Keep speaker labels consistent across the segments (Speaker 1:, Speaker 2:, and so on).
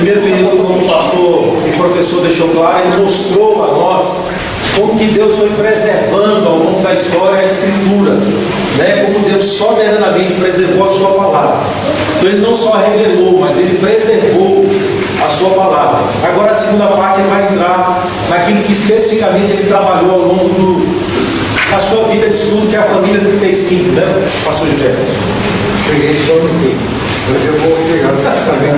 Speaker 1: primeiro período, como o pastor e professor deixou claro, ele mostrou a nós como que Deus foi preservando ao longo da história a Escritura, né? Como Deus soberanamente preservou a sua palavra. Então ele não só revelou, mas ele preservou a sua palavra. Agora a segunda parte ele vai entrar naquilo que especificamente ele trabalhou ao longo da sua vida de estudo, que é a família 35, né, pastor José?
Speaker 2: Cheguei só no fim, mas eu vou chegar também.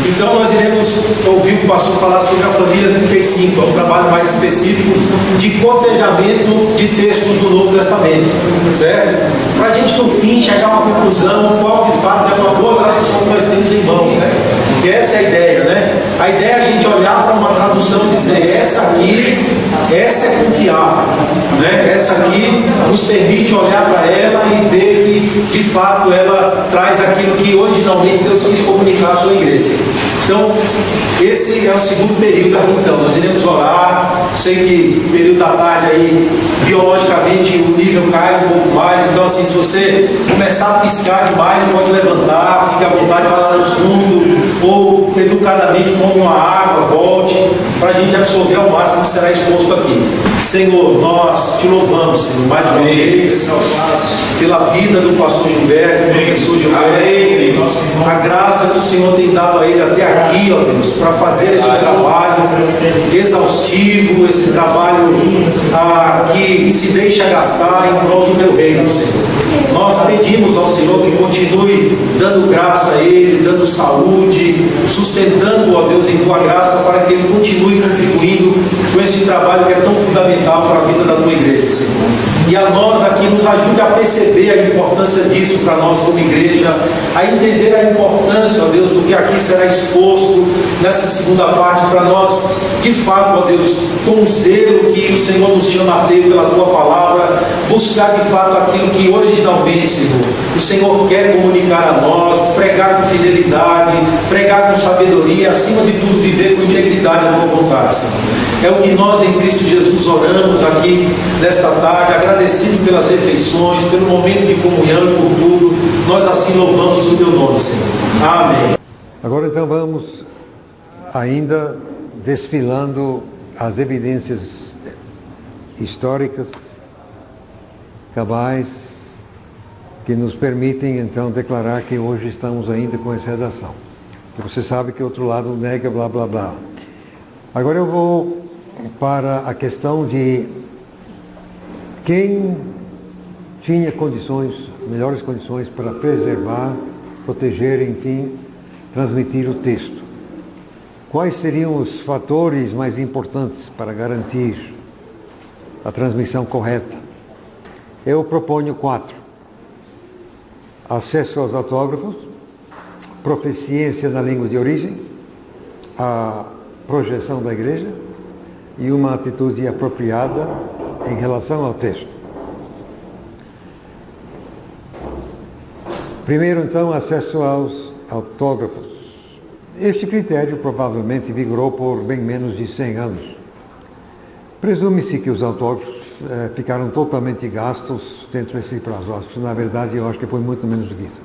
Speaker 1: Então nós iremos ouvir o pastor falar sobre a família 35, é um trabalho mais específico de cotejamento de textos do Novo Testamento, certo? Para a gente no fim chegar a uma conclusão qual de fato é uma boa tradução que nós temos em mãos, né? Porque essa é a ideia, né? A ideia é a gente olhar para uma tradução e dizer, essa aqui, essa é confiável, né? Essa aqui nos permite olhar para ela e ver que de fato ela traz aquilo que originalmente Deus quis comunicar à sua igreja. Então, esse é o segundo período aqui, então. Nós iremos orar. Sei que no período da tarde aí, biologicamente, o nível cai um pouco mais. Então, assim, se você começar a piscar demais, pode levantar, fique à vontade, vai lá no fundo, ou educadamente come uma água, volte, para a gente absorver ao máximo que será exposto aqui. Senhor, nós te louvamos, Senhor, mais uma vez, pela vida do pastor Gilberto, do professor Gilberto. A graça que o Senhor tem dado a ele até aqui, ó Deus, para fazer esse trabalho exaustivo, esse trabalho que se deixa gastar em prol do teu reino, Senhor. Nós pedimos ao Senhor que continue dando graça a ele, dando saúde, sustentando, ó Deus, em tua graça, para que ele continue contribuindo com esse trabalho que é tão fundamental para a vida da tua igreja, Senhor. E a nós aqui nos ajude a perceber a importância disso para nós como igreja, a entender a importância, ó Deus, do que aqui será exposto nessa segunda parte para nós, de fato, ó Deus, com o zelo que o Senhor nos chama a ter pela tua palavra, buscar de fato aquilo que originalmente, Senhor, o Senhor quer comunicar a nós, pregar com fidelidade, pregar com sabedoria, acima de tudo viver com integridade a tua vontade, Senhor. É o que nós em Cristo Jesus oramos aqui nesta tarde, agradecido pelas refeições, pelo momento de comunhão e por tudo, nós assim louvamos o teu nome, Senhor. Amém.
Speaker 2: Agora então vamos ainda desfilando as evidências históricas, cabais, que nos permitem então declarar que hoje estamos ainda com essa redação. Porque você sabe que o outro lado nega blá blá blá. Agora eu vou para a questão de quem tinha condições, melhores condições para preservar, proteger, enfim, transmitir o texto. Quais seriam os fatores mais importantes para garantir a transmissão correta? Eu proponho 4. Acesso aos autógrafos, proficiência na língua de origem, a projeção da igreja e uma atitude apropriada em relação ao texto. Primeiro, então, acesso aos autógrafos. Este critério provavelmente vigorou por bem menos de 100 anos. Presume-se que os autógrafos ficaram totalmente gastos dentro desse prazo. Na verdade, eu acho que foi muito menos do que isso.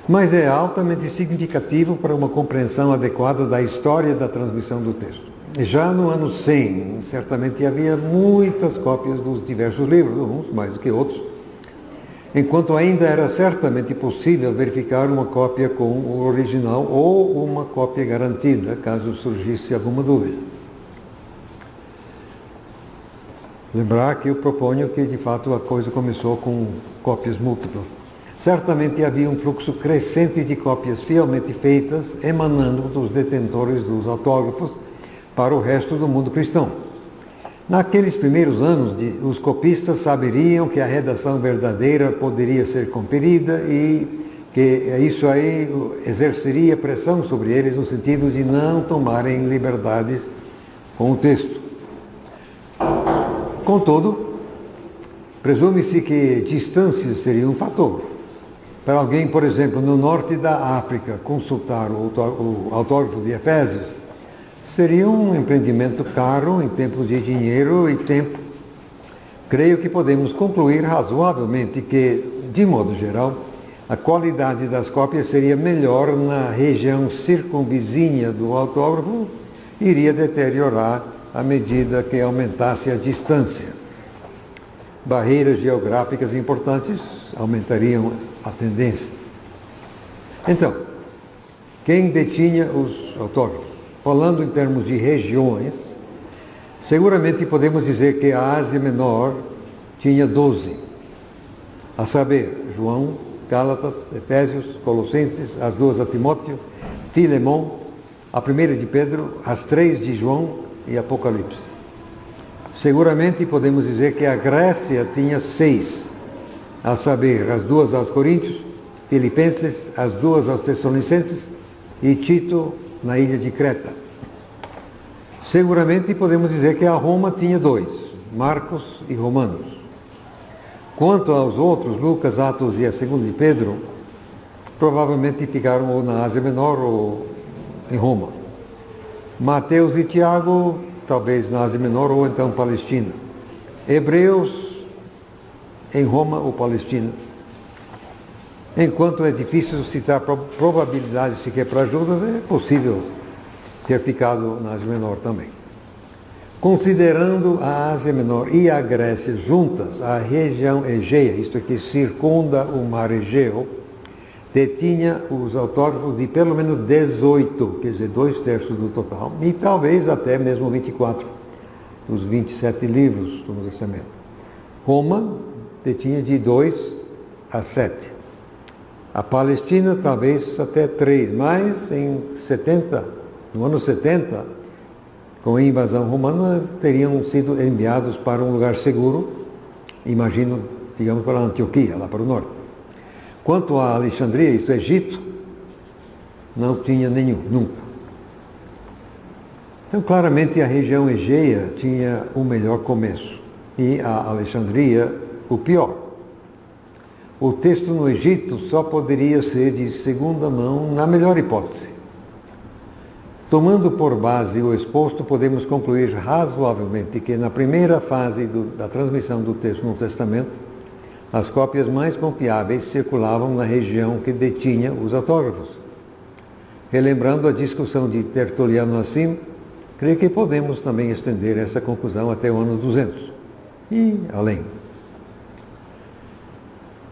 Speaker 2: Mas é altamente significativo para uma compreensão adequada da história da transmissão do texto. Já no ano 100, certamente havia muitas cópias dos diversos livros, uns mais do que outros, enquanto ainda era certamente possível verificar uma cópia com o original ou uma cópia garantida, caso surgisse alguma dúvida. Lembrar que eu proponho que, de fato, a coisa começou com cópias múltiplas. Certamente havia um fluxo crescente de cópias fielmente feitas, emanando dos detentores dos autógrafos para o resto do mundo cristão. Naqueles primeiros anos, os copistas saberiam que a redação verdadeira poderia ser conferida e que isso aí exerceria pressão sobre eles no sentido de não tomarem liberdades com o texto. Contudo, presume-se que distâncias seria um fator. Para alguém, por exemplo, no norte da África, consultar o autógrafo de Efésios seria um empreendimento caro em termos de dinheiro e tempo. Creio que podemos concluir razoavelmente que, de modo geral, a qualidade das cópias seria melhor na região circunvizinha do autógrafo, iria deteriorar à medida que aumentasse a distância. Barreiras geográficas importantes aumentariam a tendência. Então, quem detinha os autógrafos? Falando em termos de regiões, seguramente podemos dizer que a Ásia Menor tinha 12, a saber, João, Gálatas, Efésios, Colossenses, as 2 a Timóteo, Filemão, a 1 de Pedro, as 3 de João e Apocalipse. Seguramente podemos dizer que a Grécia tinha 6, a saber, as 2 aos Coríntios, Filipenses, as 2 aos Tessalonicenses e Tito na ilha de Creta. Seguramente podemos dizer que a Roma tinha 2, Marcos e Romanos. Quanto aos outros, Lucas, Atos e a 2 de Pedro, provavelmente ficaram ou na Ásia Menor ou em Roma. Mateus e Tiago, talvez na Ásia Menor ou então Palestina. Hebreus, em Roma ou Palestina. Enquanto é difícil citar probabilidades sequer para Judas, é possível ter ficado na Ásia Menor também. Considerando a Ásia Menor e a Grécia juntas, a região Egeia, isto aqui circunda o mar Egeu, detinha os autógrafos de pelo menos 18, quer dizer, 2/3 do total, e talvez até mesmo 24 dos 27 livros do Novo Testamento. Roma detinha de 2 a 7. A Palestina talvez até 3, mas no ano 70, com a invasão romana, teriam sido enviados para um lugar seguro, imagino, digamos, para a Antioquia, lá para o norte. Quanto a Alexandria, isto é, Egito, não tinha nenhum, nunca. Então, claramente, a região Egeia tinha o melhor começo e a Alexandria o pior. O texto no Egito só poderia ser de segunda mão, na melhor hipótese. Tomando por base o exposto, podemos concluir razoavelmente que na primeira fase da transmissão do texto no Novo Testamento, as cópias mais confiáveis circulavam na região que detinha os autógrafos. Relembrando a discussão de Tertuliano acima, creio que podemos também estender essa conclusão até o ano 200 e além.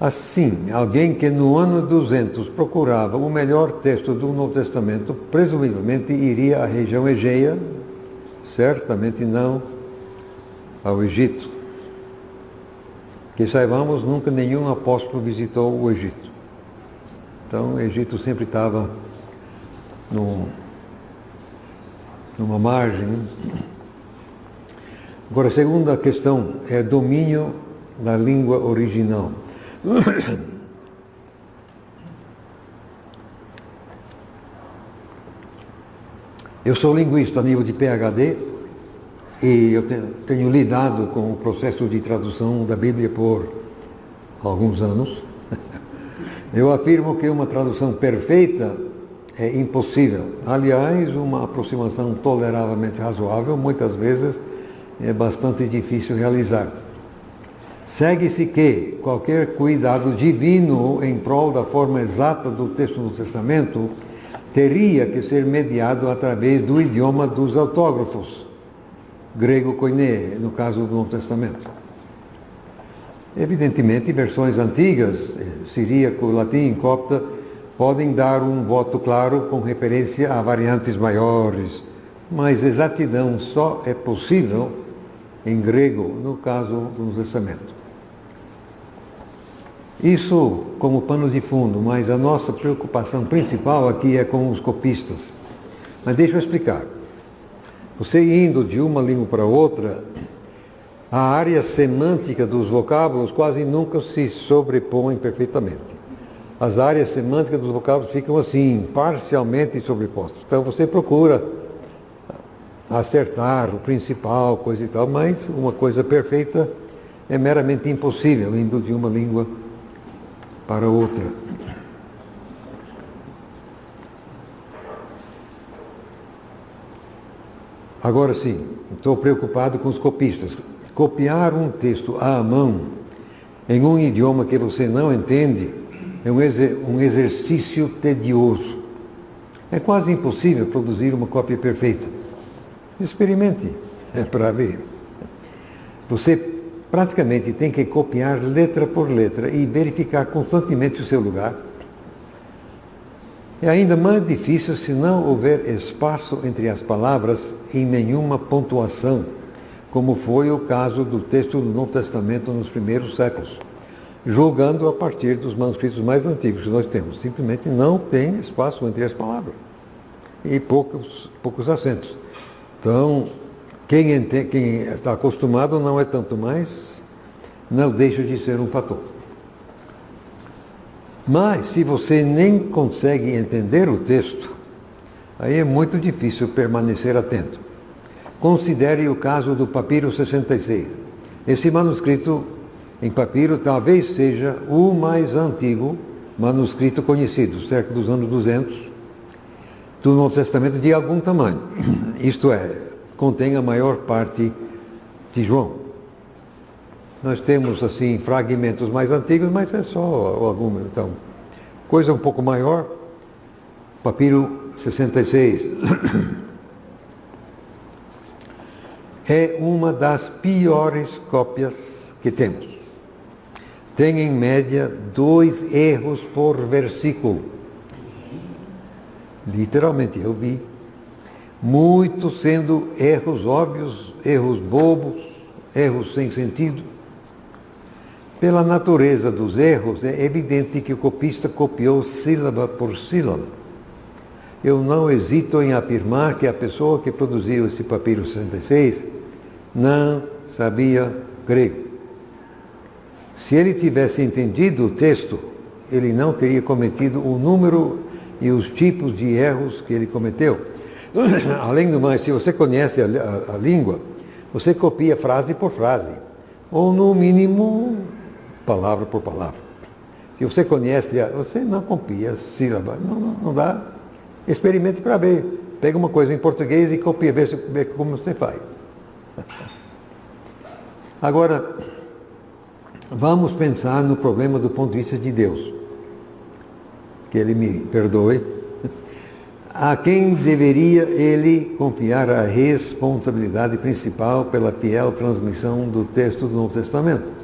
Speaker 2: Assim, alguém que no ano 200 procurava o melhor texto do Novo Testamento, presumivelmente iria à região Egeia, certamente não ao Egito. Que saibamos, nunca nenhum apóstolo visitou o Egito. Então, o Egito sempre estava numa margem. Agora, a segunda questão é domínio da língua original. Eu sou linguista a nível de PhD e eu tenho lidado com o processo de tradução da Bíblia por alguns anos. Eu afirmo que uma tradução perfeita é impossível. Aliás, uma aproximação toleravelmente razoável, muitas vezes, é bastante difícil realizar. Segue-se que qualquer cuidado divino em prol da forma exata do texto do Testamento teria que ser mediado através do idioma dos autógrafos, grego koiné, no caso do Novo Testamento. Evidentemente, versões antigas, siríaco, latim, copta, podem dar um voto claro com referência a variantes maiores, mas exatidão só é possível em grego, no caso do Novo Testamento. Isso como pano de fundo, mas a nossa preocupação principal aqui é com os copistas. Mas deixa eu explicar. Você indo de uma língua para outra, a área semântica dos vocábulos quase nunca se sobrepõe perfeitamente. As áreas semânticas dos vocábulos ficam assim, parcialmente sobrepostas. Então você procura acertar o principal, coisa e tal, mas uma coisa perfeita é meramente impossível indo de uma língua para outra. Agora sim, estou preocupado com os copistas. Copiar um texto à mão em um idioma que você não entende É um exercício tedioso. É quase impossível produzir uma cópia perfeita. Experimente para ver. Você praticamente tem que copiar letra por letra e verificar constantemente o seu lugar. É ainda mais difícil se não houver espaço entre as palavras e nenhuma pontuação, como foi o caso do texto do Novo Testamento nos primeiros séculos, julgando a partir dos manuscritos mais antigos que nós temos. Simplesmente não tem espaço entre as palavras e poucos acentos. Então, quem está acostumado não é tanto mais, não deixa de ser um fator. Mas, se você nem consegue entender o texto, aí é muito difícil permanecer atento. Considere o caso do papiro 66. Esse manuscrito em papiro talvez seja o mais antigo manuscrito conhecido, cerca dos anos 200, do Novo Testamento de algum tamanho. Isto é, contém a maior parte de João. Nós temos, assim, fragmentos mais antigos, mas é só alguma. Então, coisa um pouco maior, papiro 66. É uma das piores cópias que temos. Tem, em média, 2 erros por versículo. Literalmente, eu vi. Muitos sendo erros óbvios, erros bobos, erros sem sentido. Pela natureza dos erros, é evidente que o copista copiou sílaba por sílaba. Eu não hesito em afirmar que a pessoa que produziu esse papiro 66 não sabia grego. Se ele tivesse entendido o texto, ele não teria cometido o número e os tipos de erros que ele cometeu. Além do mais, se você conhece a língua, você copia frase por frase, ou no mínimo palavra por palavra. Se você conhece, você não copia sílaba, não dá. Experimente para ver. Pega uma coisa em português e copia, vê como você faz. Agora, vamos pensar no problema do ponto de vista de Deus. Que Ele me perdoe. A quem deveria Ele confiar a responsabilidade principal pela fiel transmissão do texto do Novo Testamento?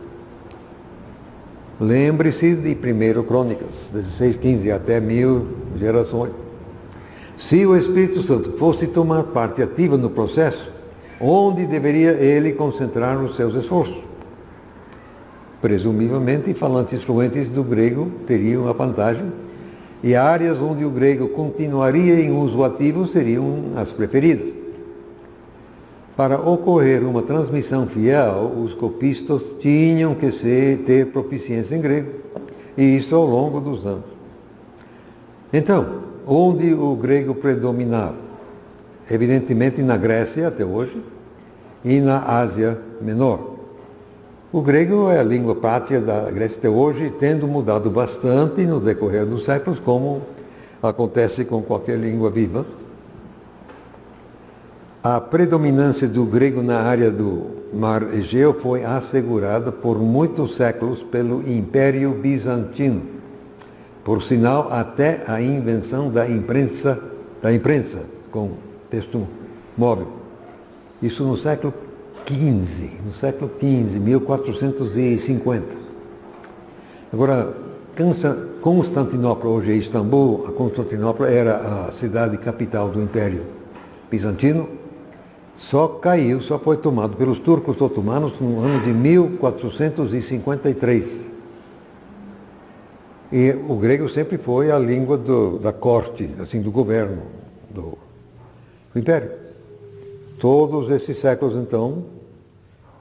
Speaker 2: Lembre-se de 1 Crônicas 16:15, até 1000 gerações. Se o Espírito Santo fosse tomar parte ativa no processo, onde deveria ele concentrar os seus esforços? Presumivelmente, falantes fluentes do grego teriam a vantagem, e áreas onde o grego continuaria em uso ativo seriam as preferidas. Para ocorrer uma transmissão fiel, os copistas tinham que ter proficiência em grego, e isso ao longo dos anos. Então, onde o grego predominava? Evidentemente na Grécia até hoje e na Ásia Menor. O grego é a língua pátria da Grécia até hoje, tendo mudado bastante no decorrer dos séculos, como acontece com qualquer língua viva. A predominância do grego na área do Mar Egeu foi assegurada por muitos séculos pelo Império Bizantino, por sinal até a invenção da imprensa com texto móvel. Isso no século XV, 1450. Agora, Constantinopla, hoje é Istambul, a Constantinopla era a cidade capital do Império Bizantino, só foi tomado pelos turcos otomanos no ano de 1453. E o grego sempre foi a língua da corte, assim, do governo do Império. Todos esses séculos, então,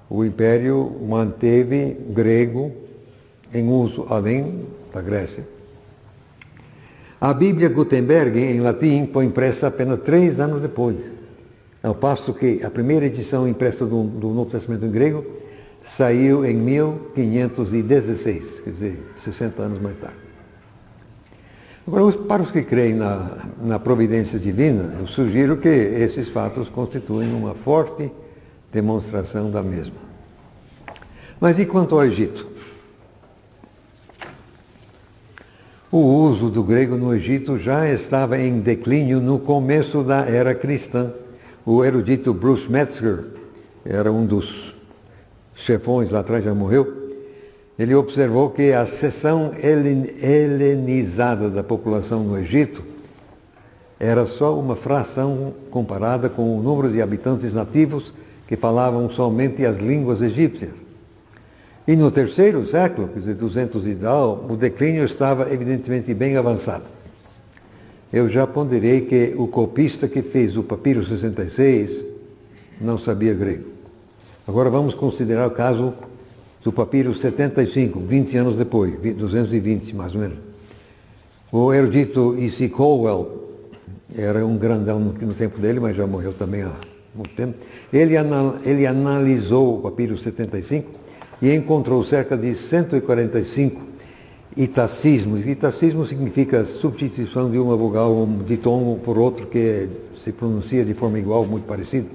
Speaker 2: o Império manteve grego em uso, além da Grécia. A Bíblia Gutenberg, em latim, foi impressa apenas 3 anos depois, ao passo que a primeira edição impressa do Novo Testamento em grego saiu em 1516, quer dizer, 60 anos mais tarde. Agora, para os que creem na providência divina, eu sugiro que esses fatos constituem uma forte demonstração da mesma. Mas e quanto ao Egito? O uso do grego no Egito já estava em declínio no começo da era cristã. O erudito Bruce Metzger, era um dos chefões lá atrás, já morreu. Ele observou que a seção helenizada da população no Egito era só uma fração comparada com o número de habitantes nativos que falavam somente as línguas egípcias. E no terceiro século, quer dizer, 200 e tal, o declínio estava evidentemente bem avançado. Eu já ponderei que o copista que fez o papiro 66 não sabia grego. Agora vamos considerar o caso do papiro 75, 20 anos depois, 220 mais ou menos. O erudito E.C. Colwell, era um grandão no tempo dele, mas já morreu também há muito tempo. Ele analisou o papiro 75 e encontrou cerca de 145 itacismos. Itacismo significa substituição de uma vogal de tom por outro que se pronuncia de forma igual, muito parecida.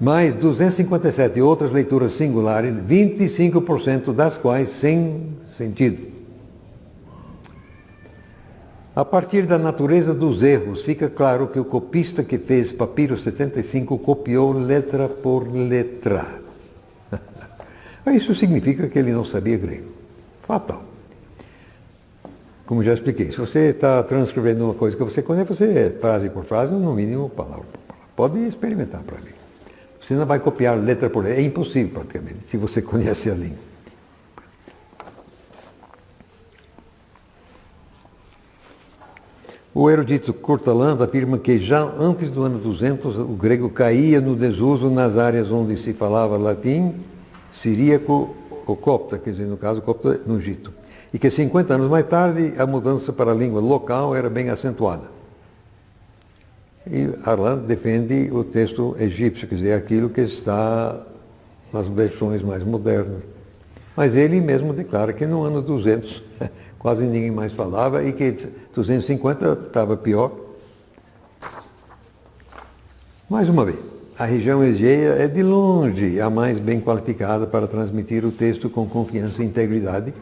Speaker 2: Mais 257 outras leituras singulares, 25% das quais sem sentido. A partir da natureza dos erros, fica claro que o copista que fez papiro 75 copiou letra por letra. Isso significa que ele não sabia grego. Fatal. Como já expliquei, se você está transcrevendo uma coisa que você conhece, você, frase por frase, no mínimo, palavra por palavra. Pode experimentar para ver. Você não vai copiar letra por letra. É impossível, praticamente, se você conhece a língua. O erudito Courtaland afirma que já antes do ano 200 o grego caía no desuso nas áreas onde se falava latim, siríaco ou copta, quer dizer, no caso, copta no Egito. E que 50 anos mais tarde a mudança para a língua local era bem acentuada. E Arland defende o texto egípcio, quer dizer, aquilo que está nas versões mais modernas. Mas ele mesmo declara que no ano 200 quase ninguém mais falava e que 250 estava pior. Mais uma vez, a região Egeia é de longe a mais bem qualificada para transmitir o texto com confiança e integridade.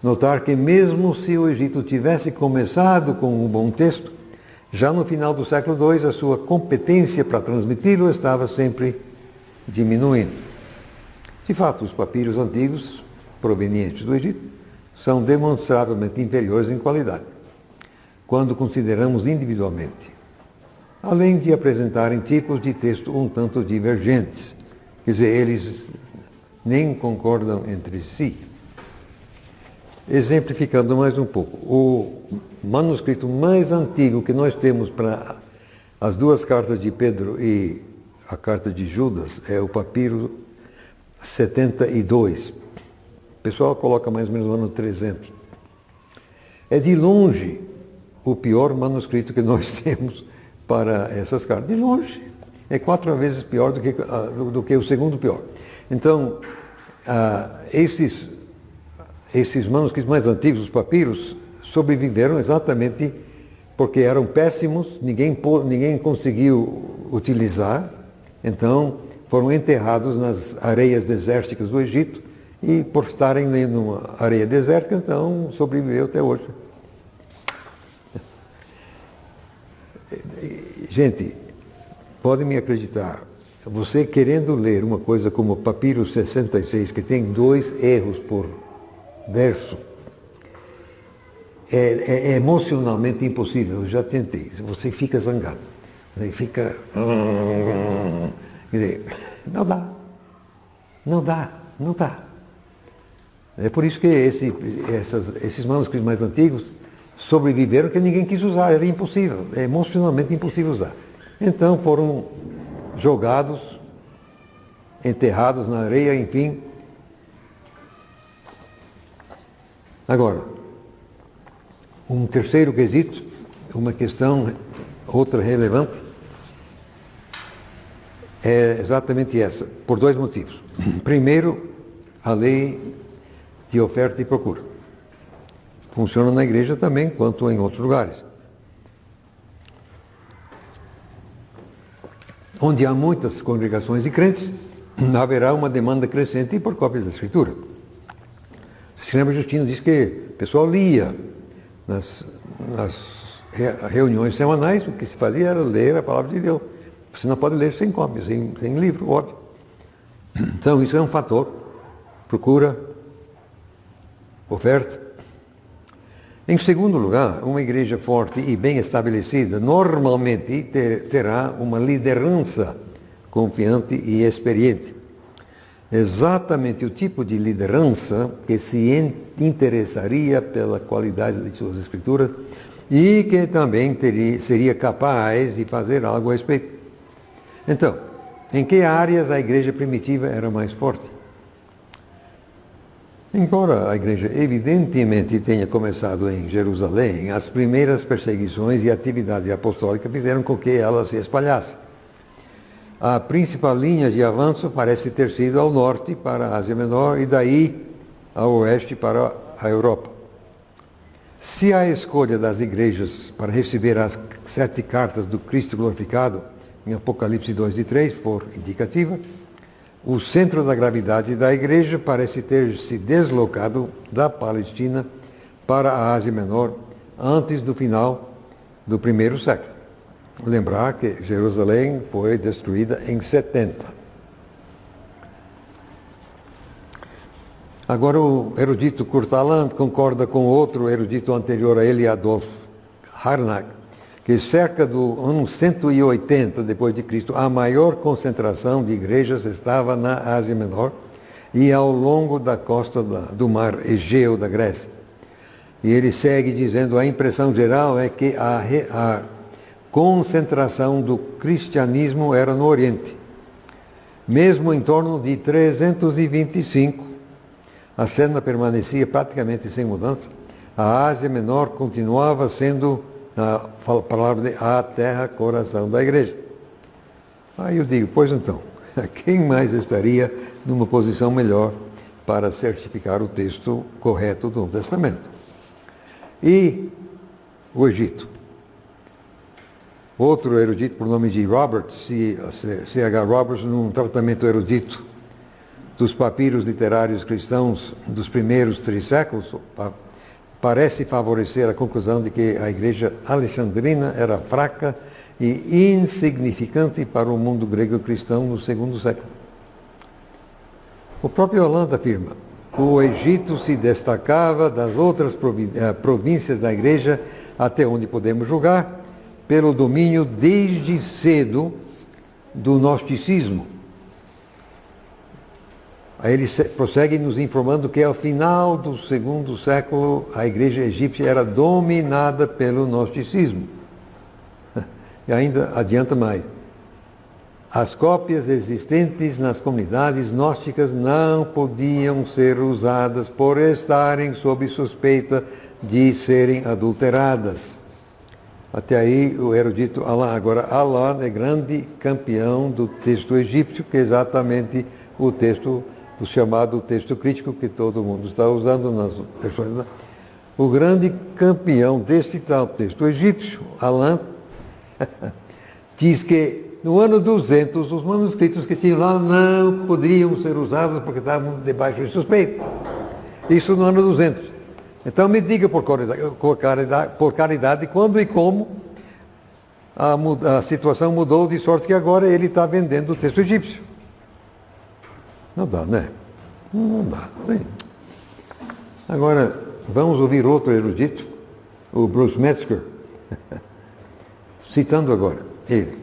Speaker 2: Notar que mesmo se o Egito tivesse começado com um bom texto, já no final do século II, a sua competência para transmiti-lo estava sempre diminuindo. De fato, os papiros antigos, provenientes do Egito, são demonstravelmente inferiores em qualidade, quando consideramos individualmente, além de apresentarem tipos de texto um tanto divergentes. Quer dizer, eles nem concordam entre si. Exemplificando mais um pouco, o manuscrito mais antigo que nós temos para as duas cartas de Pedro e a carta de Judas é o papiro 72. O pessoal coloca mais ou menos no ano 300. É de longe o pior manuscrito que nós temos para essas cartas. De longe. É 4 vezes pior do que o segundo pior. Então, esses manuscritos mais antigos, os papiros, sobreviveram exatamente porque eram péssimos, ninguém conseguiu utilizar, então foram enterrados nas areias desérticas do Egito e por estarem numa areia desértica, então sobreviveu até hoje. Gente, podem me acreditar, você querendo ler uma coisa como o papiro 66, que tem 2 erros por verso, é emocionalmente impossível. Eu já tentei. Você fica zangado. Você fica... Quer dizer, não dá. Não dá. Não dá. É por isso que esses manuscritos mais antigos sobreviveram, que ninguém quis usar. Era impossível. É emocionalmente impossível usar. Então foram jogados, enterrados na areia, enfim. Agora, um terceiro quesito, uma questão, outra relevante, é exatamente essa, por 2 motivos. Primeiro, a lei de oferta e procura. Funciona na igreja também, quanto em outros lugares. Onde há muitas congregações e crentes, haverá uma demanda crescente por cópias da Escritura. Se lembra, Justino diz que o pessoal lia, nas reuniões semanais, o que se fazia era ler a palavra de Deus. Você não pode ler sem cópia, sem livro, óbvio. Então, isso é um fator. Procura, oferta. Em segundo lugar, uma igreja forte e bem estabelecida normalmente terá uma liderança confiante e experiente. Exatamente o tipo de liderança que se interessaria pela qualidade de suas escrituras e que também seria capaz de fazer algo a respeito. Então, em que áreas a igreja primitiva era mais forte? Embora a igreja evidentemente tenha começado em Jerusalém, as primeiras perseguições e atividade apostólica fizeram com que ela se espalhasse. A principal linha de avanço parece ter sido ao norte, para a Ásia Menor, e daí ao oeste, para a Europa. Se a escolha das igrejas para receber as 7 cartas do Cristo glorificado, em Apocalipse 2:3, for indicativa, o centro da gravidade da igreja parece ter se deslocado da Palestina para a Ásia Menor antes do final do primeiro século. Lembrar que Jerusalém foi destruída em 70. Agora o erudito Kurt Aland concorda com outro erudito anterior a ele, Adolf Harnack, que cerca do ano 180 depois de Cristo, a maior concentração de igrejas estava na Ásia Menor e ao longo da costa do mar Egeu da Grécia. E ele segue dizendo: a impressão geral é que a concentração do cristianismo era no Oriente. Mesmo em torno de 325, a cena permanecia praticamente sem mudança. A Ásia Menor continuava sendo a palavra de a terra, coração da igreja. Aí eu digo, pois então, quem mais estaria numa posição melhor para certificar o texto correto do Novo Testamento? E o Egito. Outro erudito, por nome de Roberts, C.H. Roberts, num tratamento erudito dos papiros literários cristãos dos primeiros 3 séculos, parece favorecer a conclusão de que a igreja alexandrina era fraca e insignificante para o mundo grego cristão no segundo século. O próprio Aland afirma: o Egito se destacava das outras províncias da igreja, até onde podemos julgar, pelo domínio desde cedo do gnosticismo. Aí ele prossegue nos informando que ao final do segundo século a igreja egípcia era dominada pelo gnosticismo. E ainda adianta mais. As cópias existentes nas comunidades gnósticas não podiam ser usadas por estarem sob suspeita de serem adulteradas. Até aí o erudito Aland. Agora, Aland é grande campeão do texto egípcio, que é exatamente o texto, o chamado texto crítico que todo mundo está usando nas versões. O grande campeão deste tal texto egípcio, Aland, diz que no ano 200 os manuscritos que tinham lá não poderiam ser usados porque estavam debaixo de suspeita. Isso no ano 200. Então me diga por caridade quando e como a situação mudou de sorte que agora ele está vendendo o texto egípcio. Não dá, né? Não dá. Sim. Agora, vamos ouvir outro erudito, o Bruce Metzger, citando agora ele.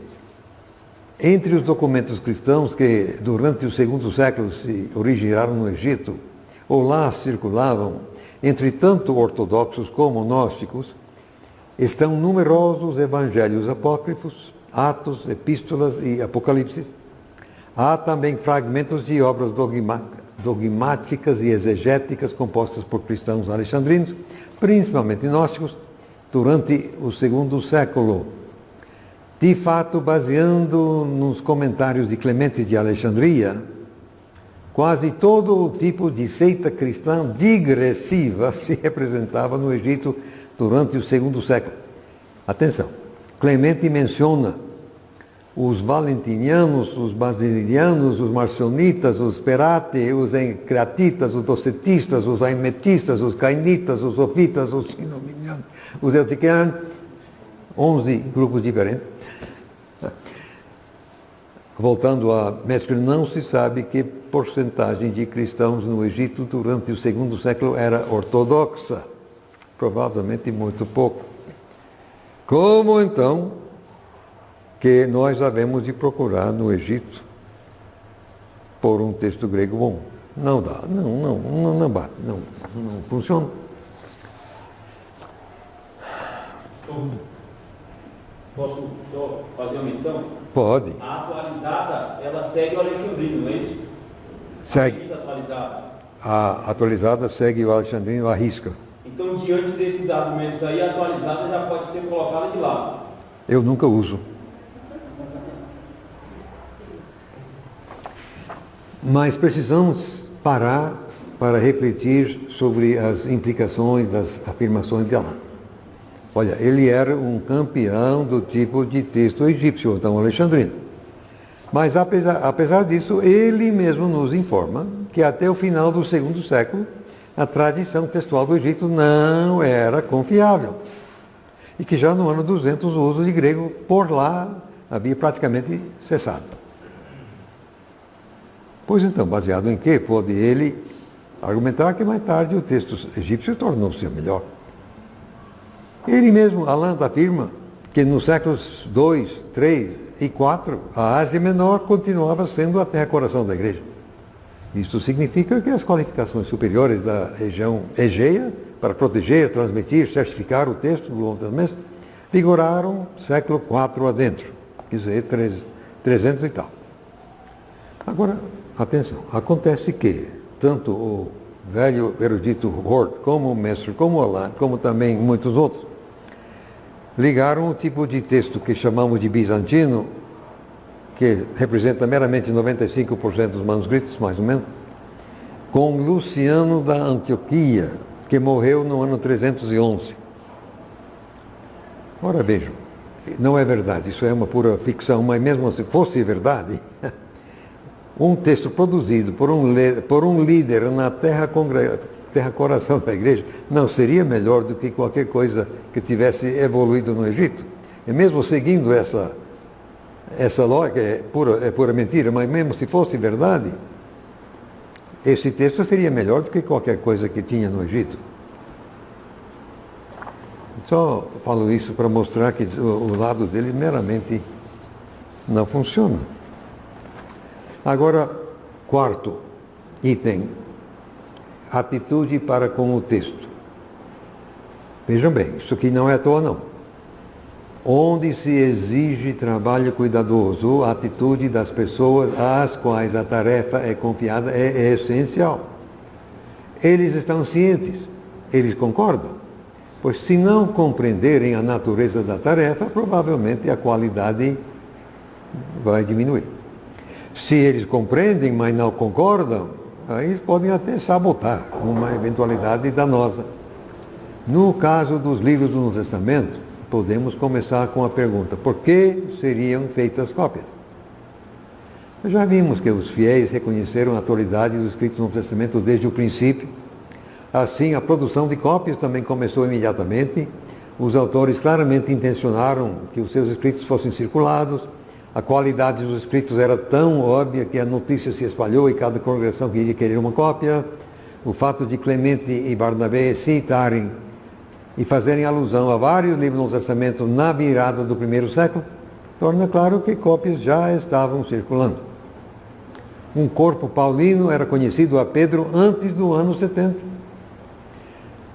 Speaker 2: Entre os documentos cristãos que durante o segundo século se originaram no Egito, ou lá circulavam, entre tanto ortodoxos como gnósticos, estão numerosos evangelhos apócrifos, Atos, Epístolas e Apocalipse. Há também fragmentos de obras dogmáticas e exegéticas compostas por cristãos alexandrinos, principalmente gnósticos, durante o segundo século. De fato, baseando nos comentários de Clemente de Alexandria, quase todo o tipo de seita cristã digressiva se representava no Egito durante o segundo século. Atenção, Clemente menciona os valentinianos, os basilinianos, os marcionitas, os perate, os encreatitas, os docetistas, os aimetistas, os cainitas, os ofitas, os sinominianos, Os Eutychian, 11 grupos diferentes. Voltando a Mestre, não se sabe que porcentagem de cristãos no Egito durante o segundo século era ortodoxa. Provavelmente muito pouco. Como então que nós havemos de procurar no Egito por um texto grego bom? Não dá, não bate, não funciona.
Speaker 3: Posso só fazer uma menção?
Speaker 2: Pode.
Speaker 3: A atualizada, ela segue o alexandrino, não é isso?
Speaker 2: Segue.
Speaker 3: A revista atualizada.
Speaker 2: A atualizada segue o alexandrino à risca.
Speaker 3: Então, diante desses argumentos aí, a atualizada já pode ser colocada de lado.
Speaker 2: Eu nunca uso. Mas precisamos parar para refletir sobre as implicações das afirmações de Allan. Olha, ele era um campeão do tipo de texto egípcio, então alexandrino. Mas apesar disso, ele mesmo nos informa que até o final do segundo século, a tradição textual do Egito não era confiável. E que já no ano 200 o uso de grego por lá havia praticamente cessado. Pois então, baseado em que pode ele argumentar que mais tarde o texto egípcio tornou-se melhor. Ele mesmo, Allan, afirma que nos séculos 2, 3 e 4, a Ásia Menor continuava sendo a terra-coração da igreja. Isso significa que as qualificações superiores da região Egeia, para proteger, transmitir, certificar o texto do Novo Testamento, vigoraram século 4 adentro, quer dizer, 300 e tal. Agora, atenção, acontece que tanto o velho erudito Hort, como o mestre, como o Allan, como também muitos outros, ligaram o tipo de texto que chamamos de bizantino, que representa meramente 95% dos manuscritos, mais ou menos, com Luciano da Antioquia, que morreu no ano 311. Ora, vejam, não é verdade, isso é uma pura ficção, mas mesmo se fosse verdade, um texto produzido por um líder na terra-coração da igreja não seria melhor do que qualquer coisa que tivesse evoluído no Egito? E mesmo seguindo essa lógica, é pura mentira, mas mesmo se fosse verdade, esse texto seria melhor do que qualquer coisa que tinha no Egito. Só falo isso para mostrar que o lado dele meramente não funciona. Agora, quarto item, atitude para com o texto. Vejam bem, isso aqui não é à toa não. Onde se exige trabalho cuidadoso, a atitude das pessoas às quais a tarefa é confiada é essencial. Eles estão cientes, eles concordam, pois se não compreenderem a natureza da tarefa, provavelmente a qualidade vai diminuir. Se eles compreendem, mas não concordam, aí eles podem até sabotar uma eventualidade danosa. No caso dos livros do Novo Testamento, podemos começar com a pergunta: por que seriam feitas cópias? Já vimos que os fiéis reconheceram a autoridade dos escritos do Novo Testamento desde o princípio. Assim, a produção de cópias também começou imediatamente. Os autores claramente intencionaram que os seus escritos fossem circulados. A qualidade dos escritos era tão óbvia que a notícia se espalhou e cada congregação queria querer uma cópia. O fato de Clemente e Barnabé citarem e fazerem alusão a vários livros do Novo Testamento na virada do primeiro século torna claro que cópias já estavam circulando. Um corpo paulino era conhecido a Pedro antes do ano 70.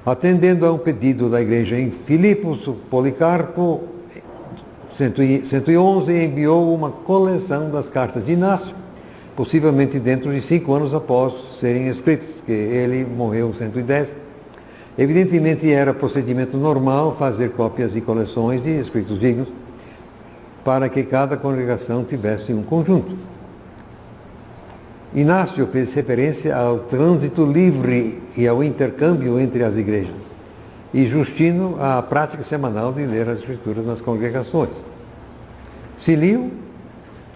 Speaker 2: Atendendo a um pedido da igreja em Filipos, Policarpo, 111, enviou uma coleção das cartas de Inácio, possivelmente dentro de 5 anos após serem escritas, que ele morreu em 110. Evidentemente era procedimento normal fazer cópias e coleções de escritos dignos para que cada congregação tivesse um conjunto. Inácio fez referência ao trânsito livre e ao intercâmbio entre as igrejas. E Justino à prática semanal de ler as escrituras nas congregações. Se liam,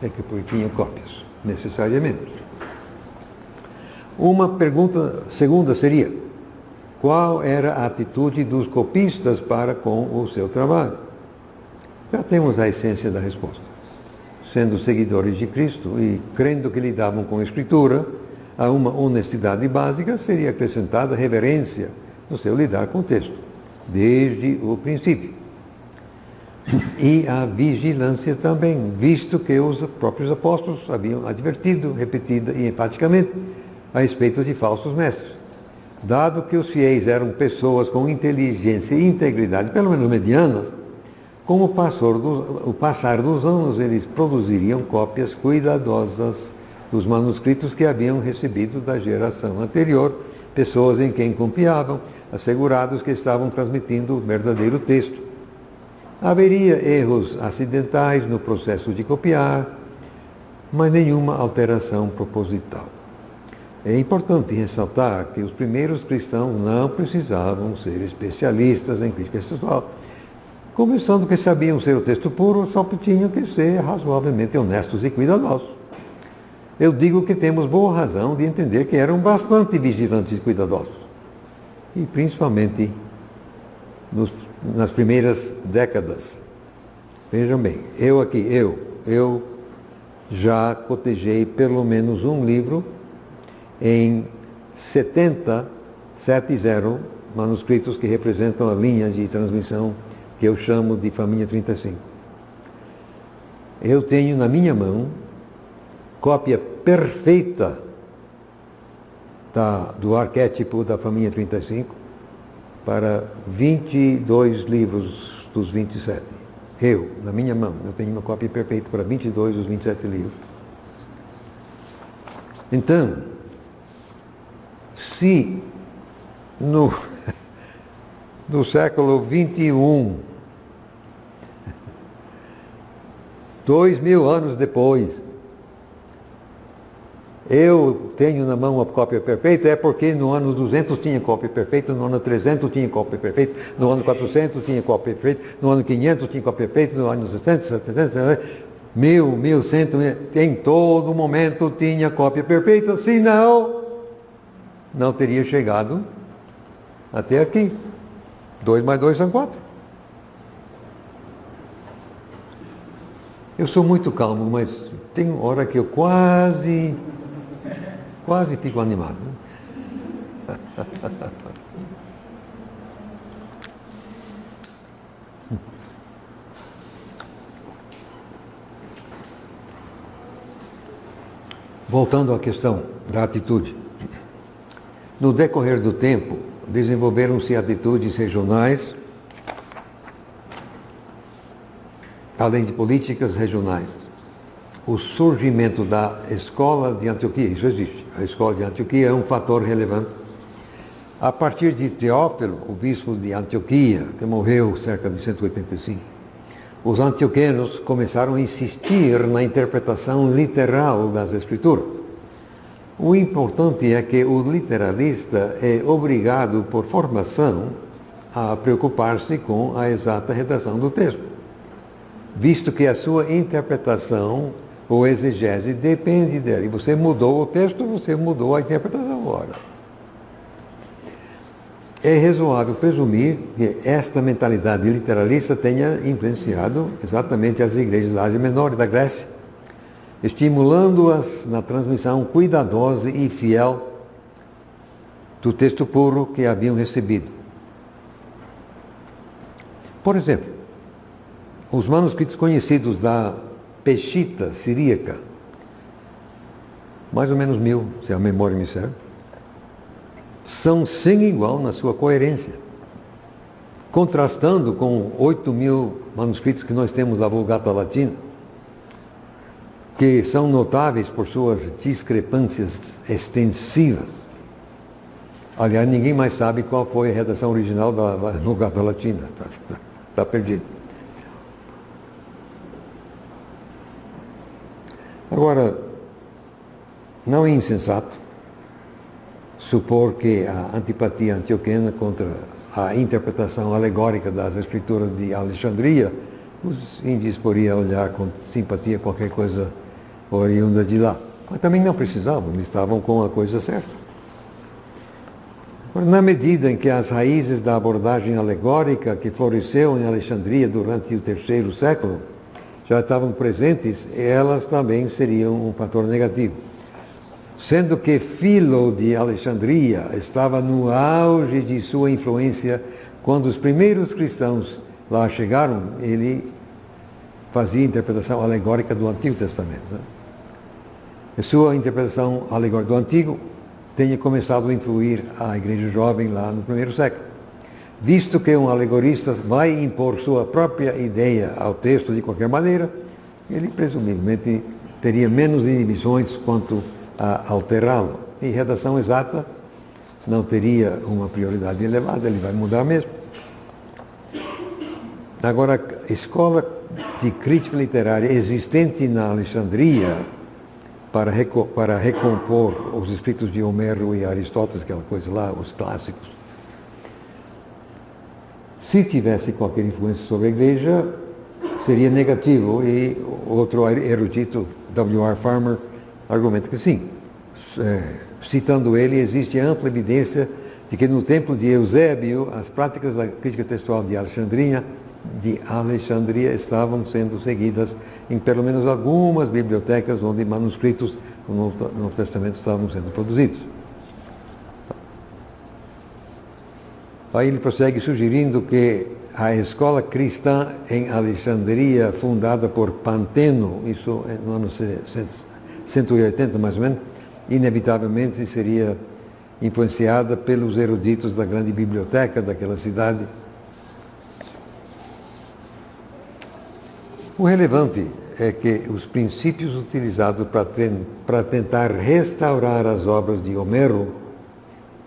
Speaker 2: é que tinham cópias, necessariamente. Uma pergunta segunda seria: qual era a atitude dos copistas para com o seu trabalho? Já temos a essência da resposta. Sendo seguidores de Cristo e crendo que lidavam com a Escritura, a uma honestidade básica seria acrescentada reverência no seu lidar com o texto, desde o princípio. E a vigilância também, visto que os próprios apóstolos haviam advertido, repetida e enfaticamente, a respeito de falsos mestres. Dado que os fiéis eram pessoas com inteligência e integridade, pelo menos medianas, com o passar dos anos, eles produziriam cópias cuidadosas dos manuscritos que haviam recebido da geração anterior, pessoas em quem confiavam, assegurados que estavam transmitindo o verdadeiro texto. Haveria erros acidentais no processo de copiar, mas nenhuma alteração proposital. É importante ressaltar que os primeiros cristãos não precisavam ser especialistas em crítica textual. Começando que sabiam ser o texto puro, só tinham que ser razoavelmente honestos e cuidadosos. Eu digo que temos boa razão de entender que eram bastante vigilantes e cuidadosos. E principalmente nas primeiras décadas. Vejam bem, eu já cotejei pelo menos um livro em 70 manuscritos que representam a linha de transmissão que eu chamo de família 35. Eu tenho na minha mão cópia perfeita do arquétipo da família 35 para 22 livros dos 27. Na minha mão, eu tenho uma cópia perfeita para 22 dos 27 livros. Então, se no século 21, 2000 anos depois, eu tenho na mão a cópia perfeita, é porque no ano 200 tinha cópia perfeita, no ano 300 tinha cópia perfeita, no ano 400 tinha cópia perfeita, no ano 500 tinha cópia perfeita, no ano 600, 700, 1000, 1100, em todo momento tinha cópia perfeita, senão não teria chegado até aqui. 2 mais 2 são 4. Eu sou muito calmo, mas tem hora que eu quase fico animado. Voltando à questão da atitude. No decorrer do tempo, desenvolveram-se atitudes regionais, além de políticas regionais. O surgimento da Escola de Antioquia, isso existe. A Escola de Antioquia é um fator relevante. A partir de Teófilo, o bispo de Antioquia, que morreu cerca de 185, os antioquenos começaram a insistir na interpretação literal das Escrituras. O importante é que o literalista é obrigado, por formação, a preocupar-se com a exata redação do texto, visto que a sua interpretação ou exegese depende dela. E você mudou o texto, você mudou a interpretação agora. É razoável presumir que esta mentalidade literalista tenha influenciado exatamente as igrejas da Ásia Menor e da Grécia, estimulando-as na transmissão cuidadosa e fiel do texto puro que haviam recebido. Por exemplo, os manuscritos conhecidos da Peshitta siríaca, mais ou menos 1000, se a memória me serve, são sem igual na sua coerência, contrastando com 8000 manuscritos que nós temos da Vulgata Latina, que são notáveis por suas discrepâncias extensivas. Aliás, ninguém mais sabe qual foi a redação original da Vulgata Latina, está perdido. Agora, não é insensato supor que a antipatia antioquena contra a interpretação alegórica das escrituras de Alexandria os indisporiam a olhar com simpatia qualquer coisa oriunda de lá. Mas também não precisavam, estavam com a coisa certa. Na medida em que as raízes da abordagem alegórica que floresceu em Alexandria durante o terceiro século já estavam presentes, elas também seriam um fator negativo. Sendo que Filo de Alexandria estava no auge de sua influência quando os primeiros cristãos lá chegaram, ele fazia interpretação alegórica do Antigo Testamento. A sua interpretação alegórica do Antigo tenha começado a influir a igreja jovem lá no primeiro século. Visto que um alegorista vai impor sua própria ideia ao texto de qualquer maneira, ele presumivelmente teria menos inibições quanto a alterá-lo. E redação exata não teria uma prioridade elevada, ele vai mudar mesmo. Agora, a escola de crítica literária existente na Alexandria para recompor os escritos de Homero e Aristóteles, aquela coisa lá, os clássicos, se tivesse qualquer influência sobre a igreja, seria negativo. E outro erudito, W.R. Farmer, argumenta que sim. Citando ele, existe ampla evidência de que no templo de Eusébio, as práticas da crítica textual de Alexandria estavam sendo seguidas em pelo menos algumas bibliotecas onde manuscritos do Novo Testamento estavam sendo produzidos. Aí ele prossegue sugerindo que a escola cristã em Alexandria, fundada por Panteno, isso no ano 180 mais ou menos, inevitavelmente seria influenciada pelos eruditos da grande biblioteca daquela cidade. O relevante é que os princípios utilizados para tentar restaurar as obras de Homero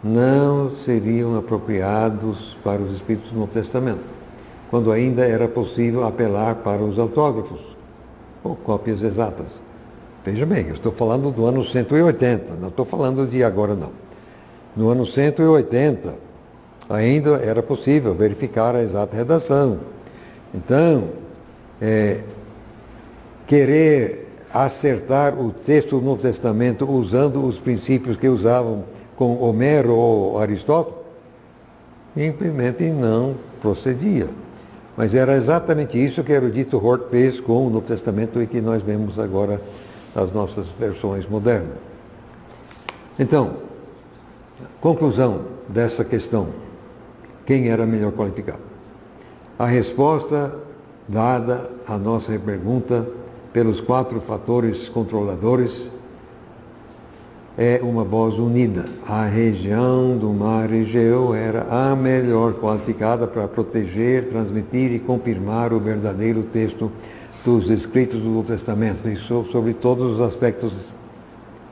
Speaker 2: não seriam apropriados para os escritos do Novo Testamento, quando ainda era possível apelar para os autógrafos, ou cópias exatas. Veja bem, eu estou falando do ano 180, não estou falando de agora não. No ano 180, ainda era possível verificar a exata redação. Então, querer acertar o texto do Novo Testamento usando os princípios que usavam com Homero ou Aristóteles, simplesmente não procedia. Mas era exatamente isso que o erudito Hort fez com o Novo Testamento e que nós vemos agora nas nossas versões modernas. Então, conclusão dessa questão: quem era melhor qualificado? A resposta dada à nossa pergunta pelos 4 fatores controladores é uma voz unida. A região do mar Egeu era a melhor qualificada para proteger, transmitir e confirmar o verdadeiro texto dos escritos do Novo Testamento, e sobre todos os aspectos,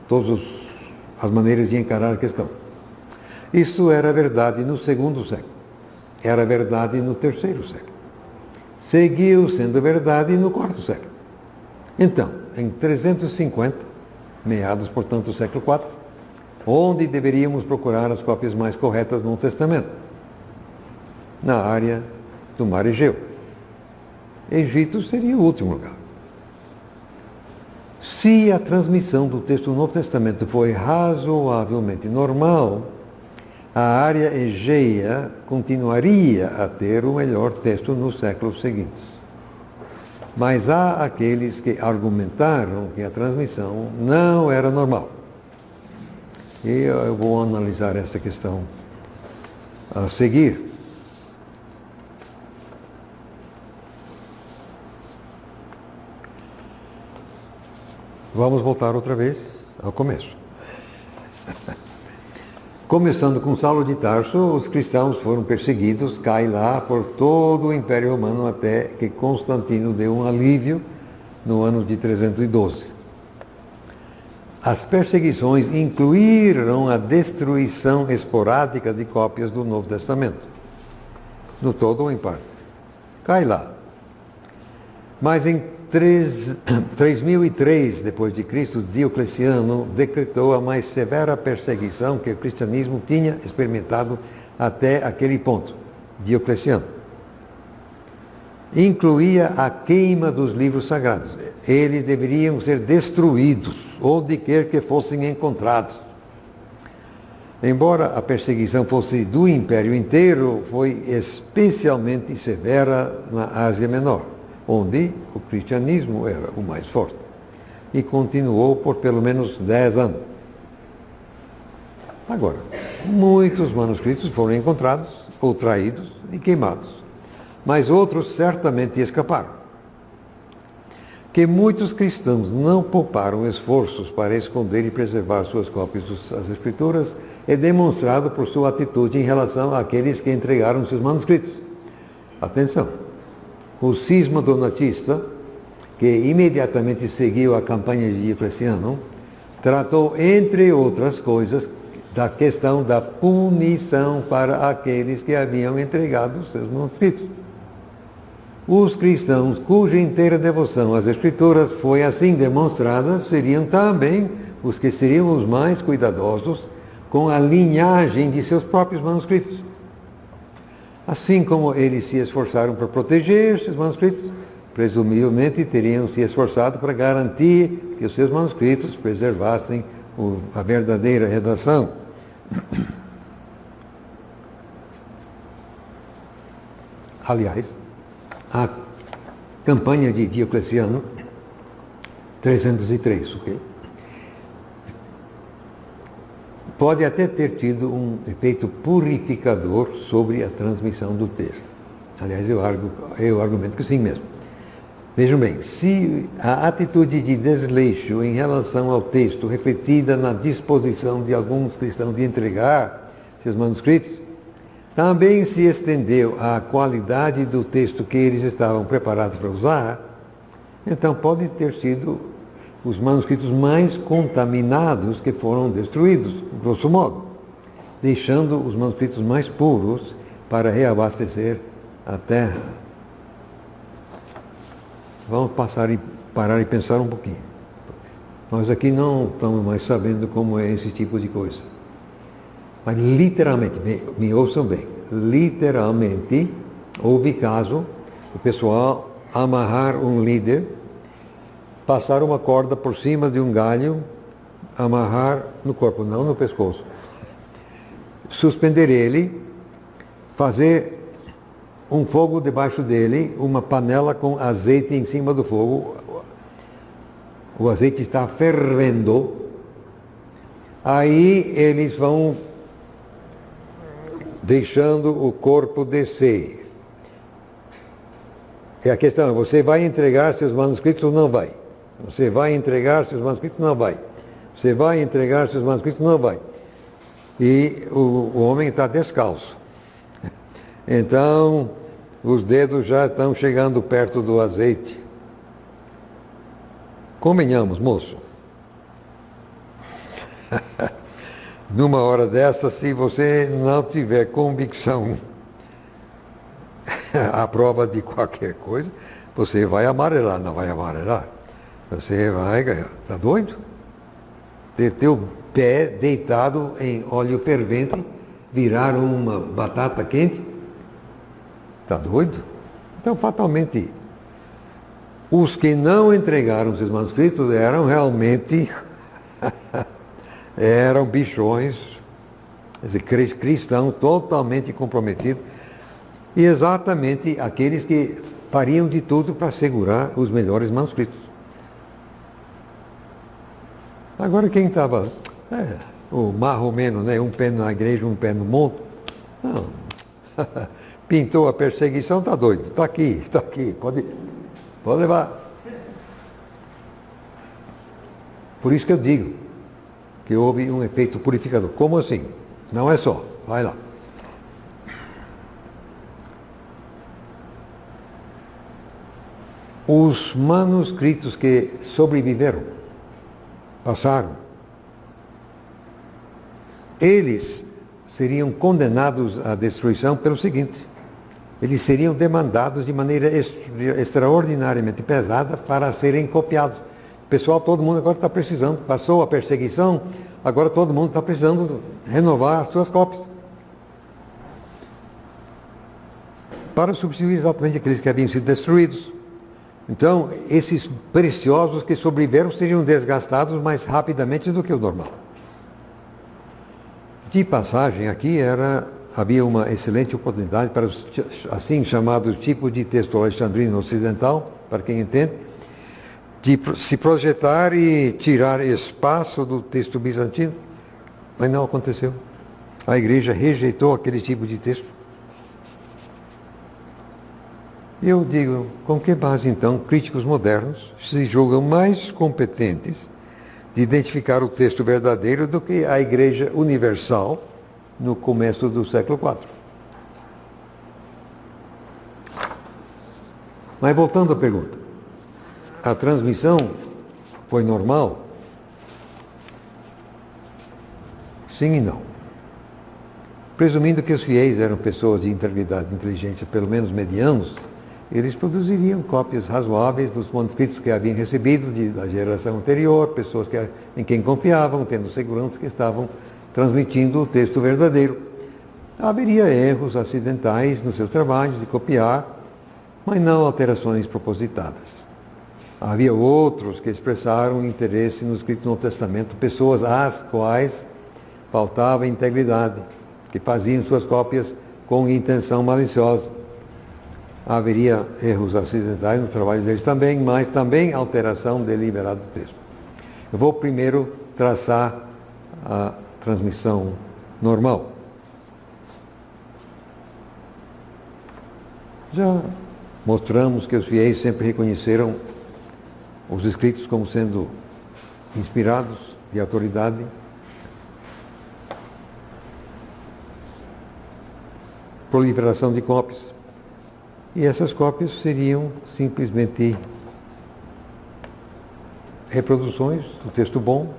Speaker 2: todas as maneiras de encarar a questão. Isso era verdade no segundo século, era verdade no terceiro século, seguiu sendo verdade no quarto século. Então, em 350, meados, portanto, do século IV, onde deveríamos procurar as cópias mais corretas do Novo Testamento? Na área do mar Egeu. Egito seria o último lugar. Se a transmissão do texto do Novo Testamento foi razoavelmente normal, a área egeia continuaria a ter o melhor texto nos séculos seguintes. Mas há aqueles que argumentaram que a transmissão não era normal. E eu vou analisar essa questão a seguir. Vamos voltar outra vez ao começo. Começando com Saulo de Tarso, os cristãos foram perseguidos, cai lá, por todo o Império Romano, até que Constantino deu um alívio no ano de 312. As perseguições incluíram a destruição esporádica de cópias do Novo Testamento, no todo ou em parte. Cai lá. Mas em 3003 d.C., Diocleciano decretou a mais severa perseguição que o cristianismo tinha experimentado até aquele ponto. Diocleciano incluía a queima dos livros sagrados. Eles deveriam ser destruídos, onde quer que fossem encontrados. Embora a perseguição fosse do império inteiro, foi especialmente severa na Ásia Menor, onde o cristianismo era o mais forte, e continuou por pelo menos 10 anos. Agora, muitos manuscritos foram encontrados, ou traídos e queimados, mas outros certamente escaparam. Que muitos cristãos não pouparam esforços para esconder e preservar suas cópias das Escrituras é demonstrado por sua atitude em relação àqueles que entregaram seus manuscritos. Atenção! O cisma donatista, que imediatamente seguiu a campanha de Diocleciano, tratou, entre outras coisas, da questão da punição para aqueles que haviam entregado seus manuscritos. Os cristãos cuja inteira devoção às Escrituras foi assim demonstrada seriam também os que seriam os mais cuidadosos com a linhagem de seus próprios manuscritos. Assim como eles se esforçaram para proteger esses manuscritos, presumivelmente teriam se esforçado para garantir que os seus manuscritos preservassem a verdadeira redação. Aliás, a campanha de Diocleciano, 303, ok? Pode até ter tido um efeito purificador sobre a transmissão do texto. Aliás, eu argumento que sim mesmo. Vejam bem, se a atitude de desleixo em relação ao texto refletida na disposição de alguns cristãos de entregar seus manuscritos, também se estendeu à qualidade do texto que eles estavam preparados para usar, então pode ter sido os manuscritos mais contaminados que foram destruídos, grosso modo, deixando os manuscritos mais puros para reabastecer a terra. Vamos parar e pensar um pouquinho. Nós aqui não estamos mais sabendo como é esse tipo de coisa. Mas literalmente, me ouçam bem, literalmente houve caso o pessoal amarrar um líder, passar uma corda por cima de um galho, amarrar no corpo, não no pescoço, suspender ele, fazer um fogo debaixo dele, uma panela com azeite em cima do fogo, o azeite está fervendo, aí eles vão deixando o corpo descer. E a questão é, você vai entregar seus manuscritos ou não vai? Você vai entregar seus manuscritos ou não vai? Você vai entregar seus manuscritos ou não vai? E o homem está descalço. Então, os dedos já estão chegando perto do azeite. Convenhamos, moço. Numa hora dessa, se você não tiver convicção à prova de qualquer coisa, você vai amarelar, não vai amarelar. Você vai ganhar. Está doido? Ter teu pé deitado em óleo fervente, virar uma batata quente? Está doido? Então, fatalmente, os que não entregaram seus manuscritos eram realmente eram bichões, quer dizer, cristãos totalmente comprometidos, e exatamente aqueles que fariam de tudo para segurar os melhores manuscritos. Agora quem estava, o marromeno, né, um pé na igreja, um pé no monte, não, pintou a perseguição, está doido, está aqui, pode levar. Por isso que eu digo que houve um efeito purificador. Como assim? Não é só. Vai lá. Os manuscritos que sobreviveram, passaram, eles seriam condenados à destruição pelo seguinte: eles seriam demandados de maneira extraordinariamente pesada para serem copiados. Pessoal, todo mundo agora está precisando, passou a perseguição, agora todo mundo está precisando renovar as suas cópias. Para substituir exatamente aqueles que haviam sido destruídos. Então, esses preciosos que sobreviveram seriam desgastados mais rapidamente do que o normal. De passagem, aqui havia uma excelente oportunidade para os assim chamados tipos de texto alexandrino ocidental, para quem entende, de se projetar e tirar espaço do texto bizantino, mas não aconteceu. A igreja rejeitou aquele tipo de texto. E eu digo, com que base então críticos modernos se julgam mais competentes de identificar o texto verdadeiro do que a Igreja Universal no começo do século IV? Mas voltando à pergunta, a transmissão foi normal? Sim e não. Presumindo que os fiéis eram pessoas de integridade e inteligência, pelo menos medianos, eles produziriam cópias razoáveis dos manuscritos que haviam recebido da geração anterior, pessoas em quem confiavam, tendo segurança que estavam transmitindo o texto verdadeiro. Haveria erros acidentais nos seus trabalhos de copiar, mas não alterações propositadas. Havia outros que expressaram interesse no escrito do Novo Testamento, pessoas às quais faltava integridade, que faziam suas cópias com intenção maliciosa. Haveria erros acidentais no trabalho deles também, mas também alteração deliberada do texto. Eu vou primeiro traçar a transmissão normal. Já mostramos que os fiéis sempre reconheceram os escritos como sendo inspirados, de autoridade. Proliferação de cópias. E essas cópias seriam simplesmente reproduções do texto bom.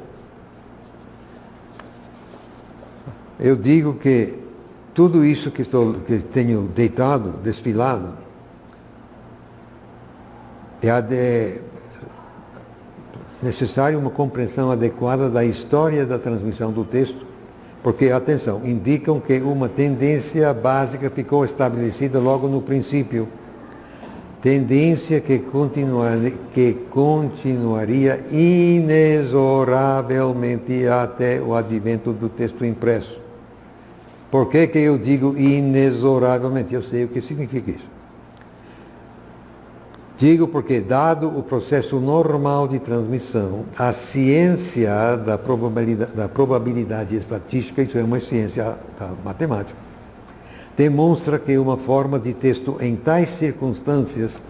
Speaker 2: Eu digo que tudo isso que tenho desfilado, é necessário uma compreensão adequada da história da transmissão do texto, porque, atenção, indicam que uma tendência básica ficou estabelecida logo no princípio. Tendência que continuaria inexoravelmente até o advento do texto impresso. Por que eu digo inexoravelmente? Eu sei o que significa isso. Digo porque, dado o processo normal de transmissão, a ciência da probabilidade estatística, isso é uma ciência da matemática, demonstra que uma forma de texto em tais circunstâncias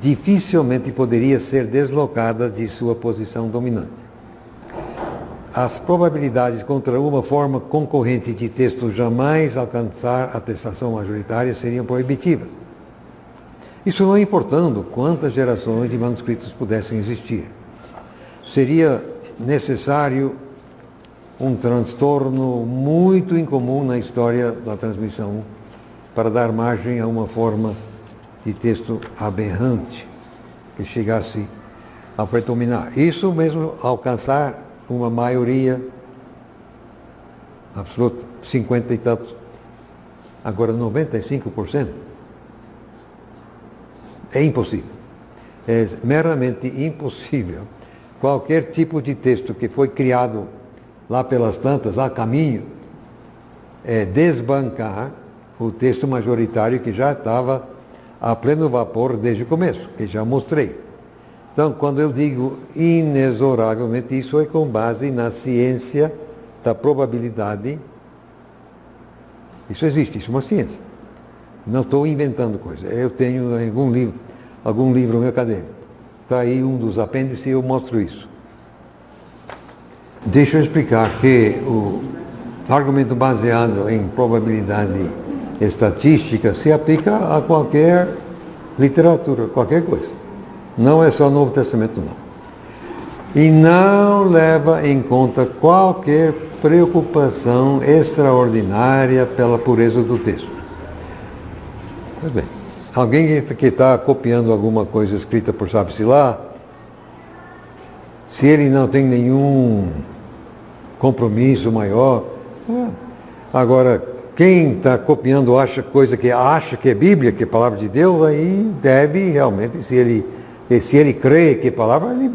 Speaker 2: dificilmente poderia ser deslocada de sua posição dominante. As probabilidades contra uma forma concorrente de texto jamais alcançar atestação majoritária seriam proibitivas. Isso não importando quantas gerações de manuscritos pudessem existir. Seria necessário um transtorno muito incomum na história da transmissão para dar margem a uma forma de texto aberrante que chegasse a predominar. Isso mesmo alcançar uma maioria absoluta, 50 e tantos. Agora 95%. É impossível. É meramente impossível. Qualquer tipo de texto que foi criado lá pelas tantas, a caminho, desbancar o texto majoritário que já estava a pleno vapor desde o começo, que já mostrei. Então, quando eu digo inexoravelmente, isso é com base na ciência da probabilidade. Isso existe, isso é uma ciência. Não estou inventando coisa. Eu tenho algum livro meu, cadê? Está aí um dos apêndices e eu mostro isso. Deixa eu explicar que o argumento baseado em probabilidade estatística se aplica a qualquer literatura, qualquer coisa. Não é só Novo Testamento, não. E não leva em conta qualquer preocupação extraordinária pela pureza do texto. Pois bem, alguém que está copiando alguma coisa escrita por sabe-se lá, se ele não tem nenhum compromisso maior. Agora, quem está copiando acha que é Bíblia, que é palavra de Deus, aí deve realmente, se ele crê que é palavra, ele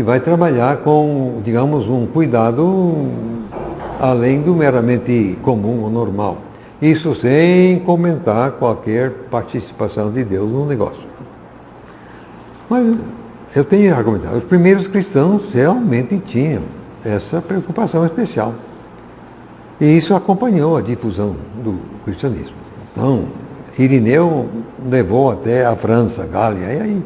Speaker 2: vai trabalhar com, digamos, um cuidado além do meramente comum ou normal. Isso sem comentar qualquer participação de Deus no negócio. Mas eu tenho argumentado, os primeiros cristãos realmente tinham essa preocupação especial. E isso acompanhou a difusão do cristianismo. Então, Irineu levou até a França, Gália, e aí.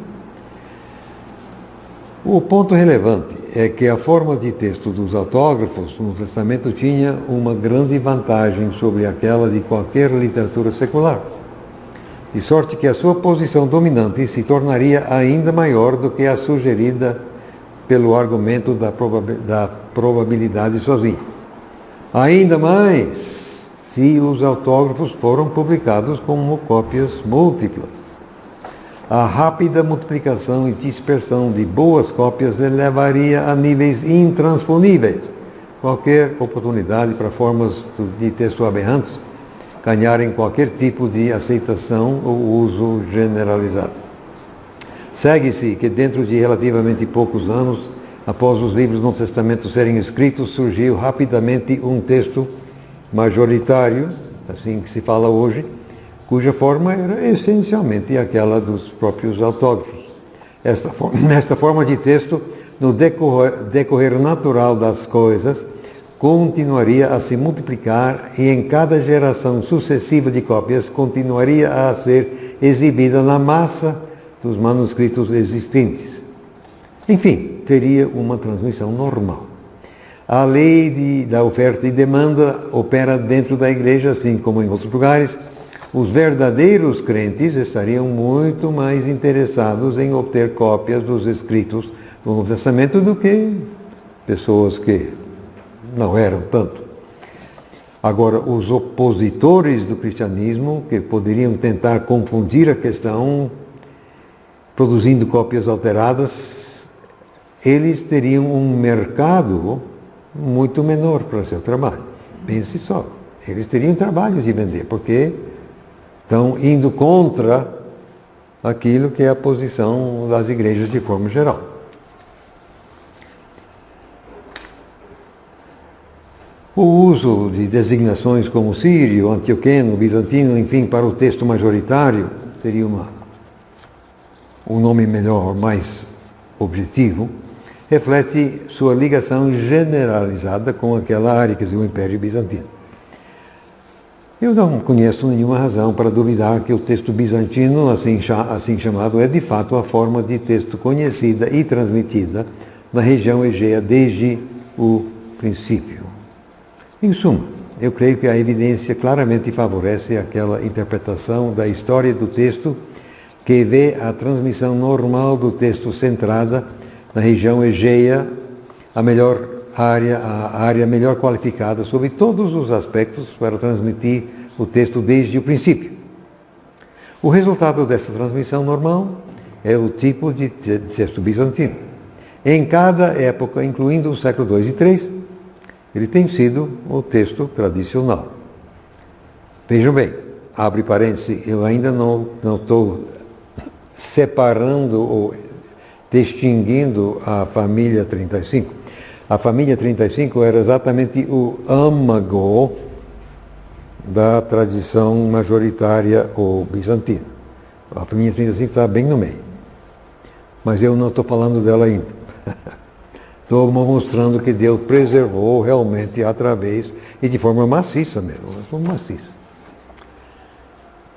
Speaker 2: O ponto relevante é que a forma de texto dos autógrafos no Testamento tinha uma grande vantagem sobre aquela de qualquer literatura secular, de sorte que a sua posição dominante se tornaria ainda maior do que a sugerida pelo argumento da probabilidade sozinha. Ainda mais se os autógrafos foram publicados como cópias múltiplas. A rápida multiplicação e dispersão de boas cópias levaria a níveis intransponíveis qualquer oportunidade para formas de texto aberrantes ganharem qualquer tipo de aceitação ou uso generalizado. Segue-se que dentro de relativamente poucos anos, após os livros do Novo Testamento serem escritos, surgiu rapidamente um texto majoritário, assim que se fala hoje, cuja forma era essencialmente aquela dos próprios autógrafos. Esta forma de texto, no decorrer natural das coisas, continuaria a se multiplicar e em cada geração sucessiva de cópias continuaria a ser exibida na massa dos manuscritos existentes. Enfim, teria uma transmissão normal. A lei da oferta e demanda opera dentro da igreja, assim como em outros lugares. Os verdadeiros crentes estariam muito mais interessados em obter cópias dos escritos do Novo Testamento do que pessoas que não eram tanto. Agora, os opositores do cristianismo, que poderiam tentar confundir a questão produzindo cópias alteradas, eles teriam um mercado muito menor para o seu trabalho. Pense só, eles teriam trabalho de vender, porque estão indo contra aquilo que é a posição das igrejas de forma geral. O uso de designações como sírio, antioqueno, bizantino, enfim, para o texto majoritário, seria um nome melhor, mais objetivo, reflete sua ligação generalizada com aquela área, quer dizer, o Império Bizantino. Eu não conheço nenhuma razão para duvidar que o texto bizantino, assim chamado, é de fato a forma de texto conhecida e transmitida na região Egeia desde o princípio. Em suma, eu creio que a evidência claramente favorece aquela interpretação da história do texto que vê a transmissão normal do texto centrada na região Egeia, a área melhor qualificada sobre todos os aspectos para transmitir o texto desde o princípio. O resultado dessa transmissão normal é o tipo de texto bizantino. Em cada época, incluindo o século II e III, ele tem sido o texto tradicional. Vejam bem, abre parênteses, eu ainda não estou separando ou distinguindo a família 35. A família 35 era exatamente o âmago da tradição majoritária ou bizantina. A família 35 está bem no meio. Mas eu não estou falando dela ainda. Estou mostrando que Deus preservou realmente através e de forma maciça mesmo,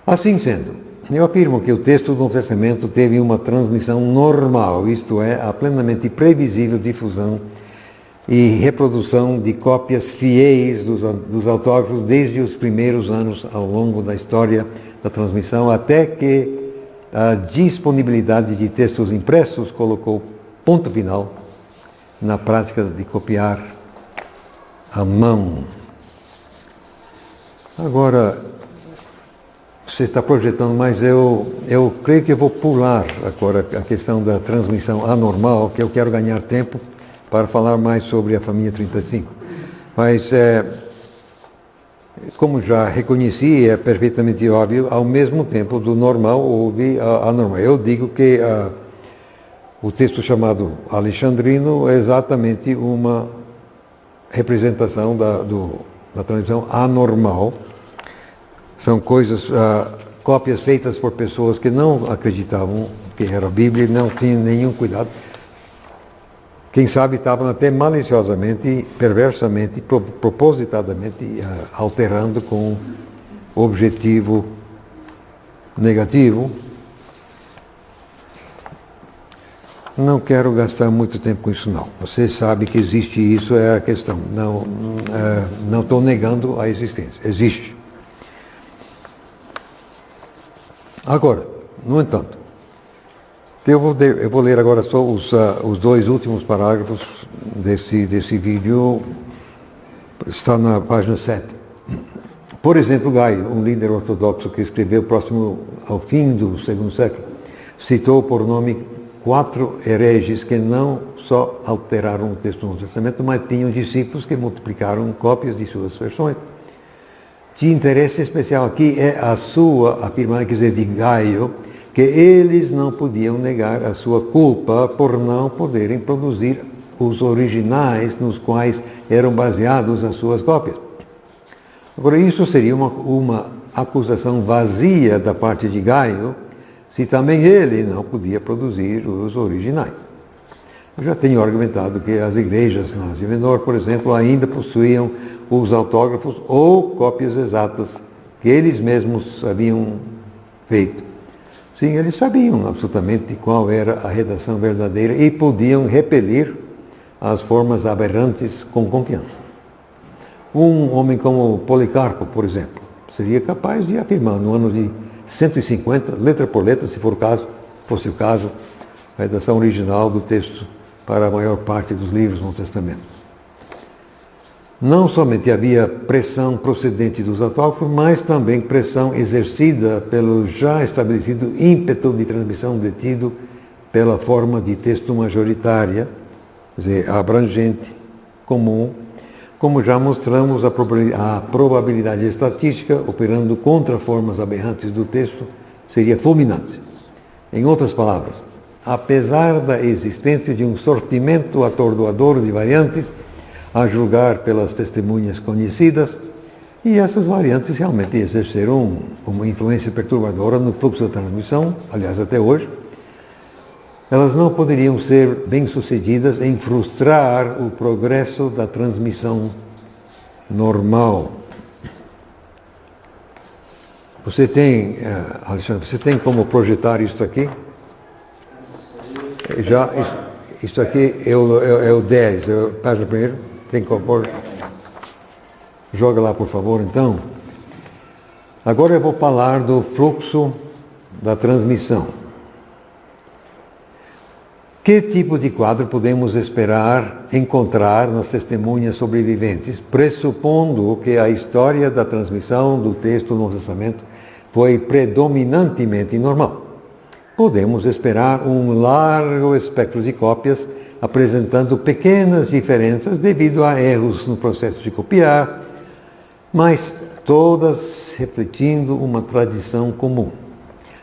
Speaker 2: Assim sendo, eu afirmo que o texto do Novo Testamento teve uma transmissão normal, isto é, a plenamente previsível difusão e reprodução de cópias fiéis dos autógrafos desde os primeiros anos ao longo da história da transmissão, até que a disponibilidade de textos impressos colocou ponto final na prática de copiar à mão. Agora, você está projetando, mas eu creio que eu vou pular agora a questão da transmissão anormal, que eu quero ganhar tempo para falar mais sobre a família 35. Mas, como já reconheci, é perfeitamente óbvio, ao mesmo tempo do normal houve a anormal. Eu digo que o texto chamado alexandrino é exatamente uma representação da transmissão anormal. São coisas, cópias feitas por pessoas que não acreditavam que era a Bíblia, não tinham nenhum cuidado. Quem sabe estavam até maliciosamente, perversamente, propositadamente alterando com objetivo negativo. Não quero gastar muito tempo com isso, não. Você sabe que existe isso, é a questão. Não estou negando a existência. Existe. Agora, no entanto, eu vou ler agora só os dois últimos parágrafos desse vídeo. Está na página 7. Por exemplo, Gaio, um líder ortodoxo que escreveu próximo ao fim do segundo século, citou por nome 4 hereges que não só alteraram o texto do Novo Testamento, mas tinham discípulos que multiplicaram cópias de suas versões. De interesse especial aqui é a sua afirmação, quer dizer, de Gaio, que eles não podiam negar a sua culpa por não poderem produzir os originais nos quais eram baseados as suas cópias. Agora, isso seria uma acusação vazia da parte de Gaio, se também ele não podia produzir os originais. Eu já tenho argumentado que as igrejas na Ásia Menor, por exemplo, ainda possuíam os autógrafos ou cópias exatas que eles mesmos haviam feito. Sim, eles sabiam absolutamente qual era a redação verdadeira e podiam repelir as formas aberrantes com confiança. Um homem como Policarpo, por exemplo, seria capaz de afirmar no ano de 150, letra por letra, se for o caso, fosse o caso, a redação original do texto para a maior parte dos livros no Testamento. Não somente havia pressão procedente dos autógrafos, mas também pressão exercida pelo já estabelecido ímpeto de transmissão detido pela forma de texto majoritária, quer dizer, abrangente, comum, como já mostramos, a probabilidade estatística, operando contra formas aberrantes do texto, seria fulminante. Em outras palavras, apesar da existência de um sortimento atordoador de variantes, a julgar pelas testemunhas conhecidas, e essas variantes realmente exerceram uma influência perturbadora no fluxo da transmissão, aliás, até hoje, elas não poderiam ser bem-sucedidas em frustrar o progresso da transmissão normal. Você tem, Alexandre, você tem como projetar isto aqui? Já, isto aqui é o 10, página primeira. Tem como pôr? Joga lá, por favor, então. Agora eu vou falar do fluxo da transmissão. Que tipo de quadro podemos esperar encontrar nas testemunhas sobreviventes, pressupondo que a história da transmissão do texto do Novo Testamento foi predominantemente normal? Podemos esperar um largo espectro de cópias apresentando pequenas diferenças devido a erros no processo de copiar, mas todas refletindo uma tradição comum.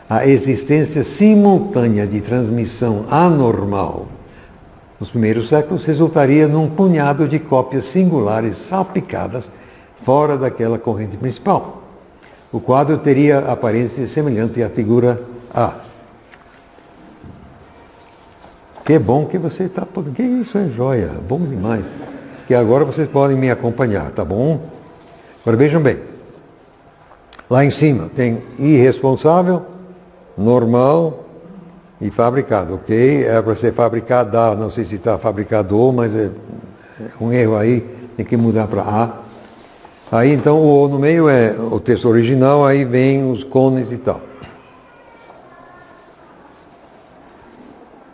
Speaker 2: A existência simultânea de transmissão anormal nos primeiros séculos resultaria num punhado de cópias singulares salpicadas fora daquela corrente principal. O quadro teria aparência semelhante à figura A. Que bom que você está... Que isso é joia, bom demais. Que agora vocês podem me acompanhar, tá bom? Agora vejam bem. Lá em cima tem irresponsável, normal e fabricado, ok? É para ser fabricada, não sei se está fabricado, mas é um erro aí, tem que mudar para A. Aí então o O no meio é o texto original, aí vem os cones e tal.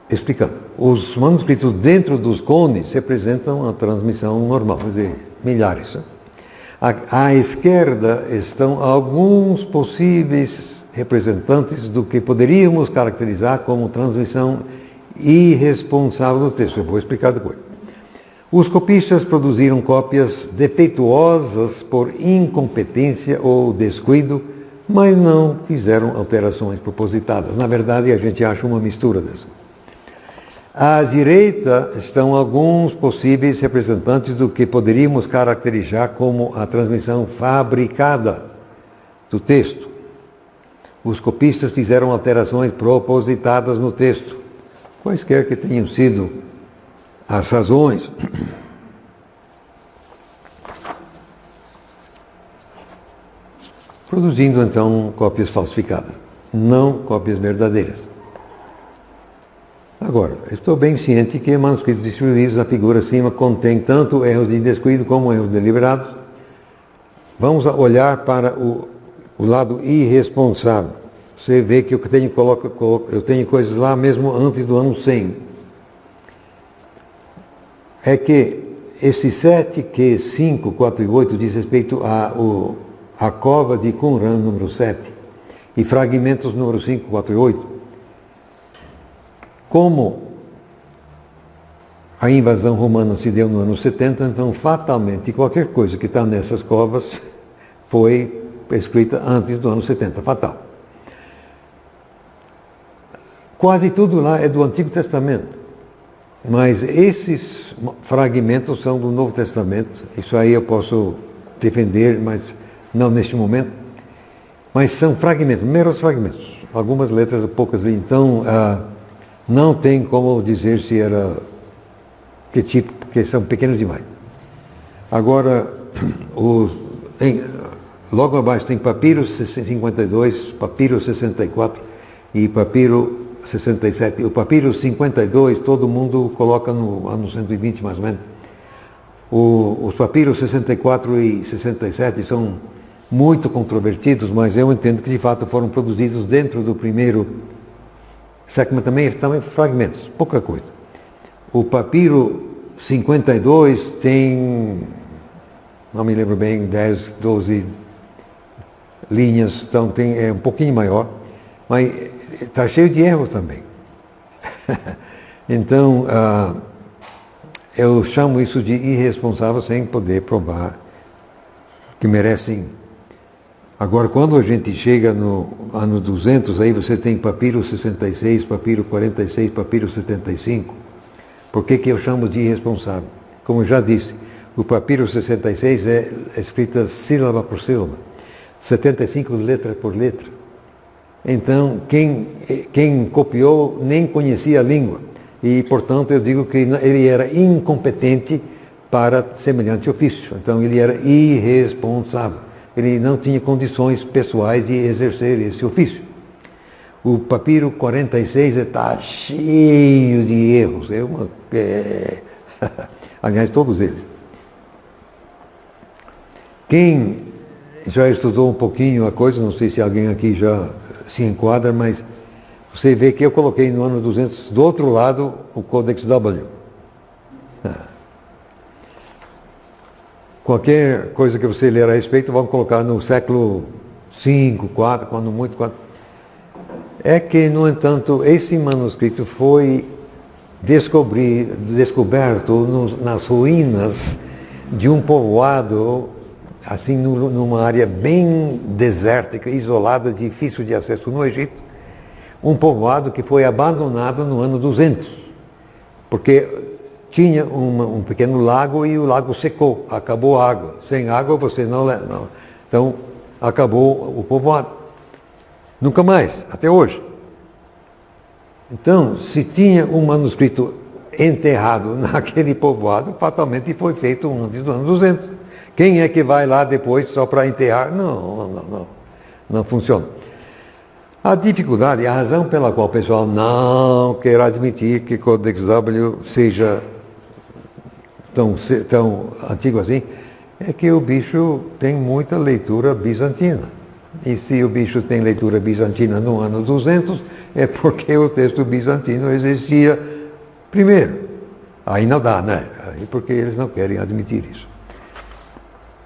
Speaker 2: Explicando, os manuscritos dentro dos cones representam a transmissão normal, quer dizer, milhares. À esquerda estão alguns possíveis representantes do que poderíamos caracterizar como transmissão irresponsável do texto. Eu vou explicar depois. Os copistas produziram cópias defeituosas por incompetência ou descuido, mas não fizeram alterações propositadas. Na verdade, a gente acha uma mistura disso. À direita estão alguns possíveis representantes do que poderíamos caracterizar como a transmissão fabricada do texto. Os copistas fizeram alterações propositadas no texto, quaisquer que tenham sido as razões. Produzindo então cópias falsificadas, não cópias verdadeiras. Agora, estou bem ciente que manuscritos distribuídos, a figura acima contém tanto erros de descuido como erros deliberados. Vamos olhar para o lado irresponsável. Você vê que eu tenho coisas lá mesmo antes do ano 100. É que esse 7Q5, 4 e 8 diz respeito à cova de Qumran, número 7, e fragmentos número 5, 4 e 8. Como a invasão romana se deu no ano 70, então fatalmente qualquer coisa que está nessas covas foi escrita antes do ano 70, fatal. Quase tudo lá é do Antigo Testamento, mas esses fragmentos são do Novo Testamento. Isso aí eu posso defender, mas não neste momento. Mas são fragmentos, meros fragmentos, algumas letras, poucas. Então, não tem como dizer se era que tipo, porque são pequenos demais. Agora, logo abaixo tem papiro 52, papiro 64 e papiro 67. O papiro 52 todo mundo coloca no ano 120 mais ou menos. Os papiros 64 e 67 são muito controvertidos, mas eu entendo que de fato foram produzidos dentro do primeiro século, mas também fragmentos, pouca coisa. O papiro 52 tem, não me lembro bem, 10, 12 linhas, então é um pouquinho maior, mas está cheio de erros também. Então, eu chamo isso de irresponsável sem poder provar que merecem. Agora, quando a gente chega no ano 200, aí você tem papiro 66, papiro 46, papiro 75. Por que eu chamo de irresponsável? Como eu já disse, o papiro 66 é escrita sílaba por sílaba, 75 letra por letra. Então, quem copiou nem conhecia a língua. E, portanto, eu digo que ele era incompetente para semelhante ofício. Então, ele era irresponsável. Ele não tinha condições pessoais de exercer esse ofício. O papiro 46 está cheio de erros. Aliás, todos eles. Quem já estudou um pouquinho a coisa, não sei se alguém aqui já se enquadra, mas você vê que eu coloquei no ano 200, do outro lado, o Codex W. Qualquer coisa que você ler a respeito, vamos colocar no século V, IV, quando muito, IV. É que, no entanto, esse manuscrito foi descoberto nas ruínas de um povoado, assim, numa área bem desértica, isolada, difícil de acesso no Egito. Um povoado que foi abandonado no ano 200, porque tinha um pequeno lago e o lago secou, acabou a água. Sem água você não. Então, acabou o povoado. Nunca mais, até hoje. Então, se tinha um manuscrito enterrado naquele povoado, fatalmente foi feito antes do ano 200. Quem é que vai lá depois só para enterrar? Não funciona. A dificuldade, a razão pela qual o pessoal não quer admitir que Codex W seja tão antigo assim, é que o bicho tem muita leitura bizantina. E se o bicho tem leitura bizantina no ano 200, é porque o texto bizantino existia primeiro. Aí não dá, né? Aí porque eles não querem admitir isso.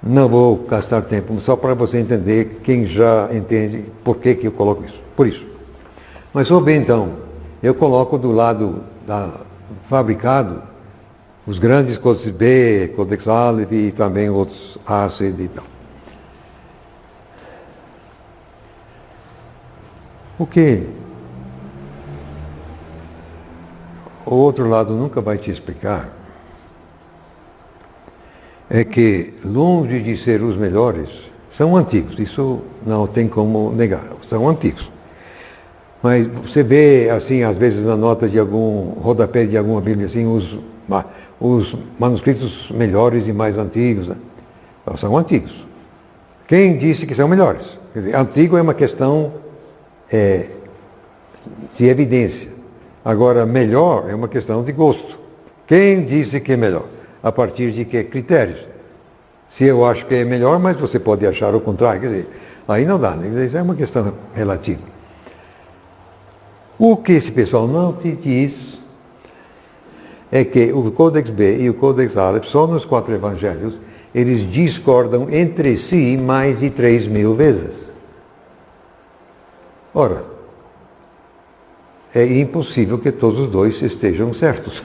Speaker 2: Não vou gastar tempo, só para você entender, quem já entende por que eu coloco isso. Por isso. Mas bem, então, eu coloco do lado fabricado os grandes Codex B, Codex Aleph e também outros A, C, D e tal. O que o outro lado nunca vai te explicar é que, longe de ser os melhores, são antigos. Isso não tem como negar. São antigos. Mas você vê, assim, às vezes na nota de algum rodapé de alguma Bíblia, assim, os manuscritos melhores e mais antigos, né? São antigos. Quem disse que são melhores? Quer dizer, antigo é uma questão de evidência. Agora, melhor é uma questão de gosto. Quem disse que é melhor? A partir de que critérios? Se eu acho que é melhor, mas você pode achar o contrário. Quer dizer, aí não dá, né? Isso é uma questão relativa. O que esse pessoal não te diz é que o Codex B e o Codex Aleph, só nos 4 evangelhos, eles discordam entre si mais de 3.000 vezes. Ora, é impossível que todos os dois estejam certos.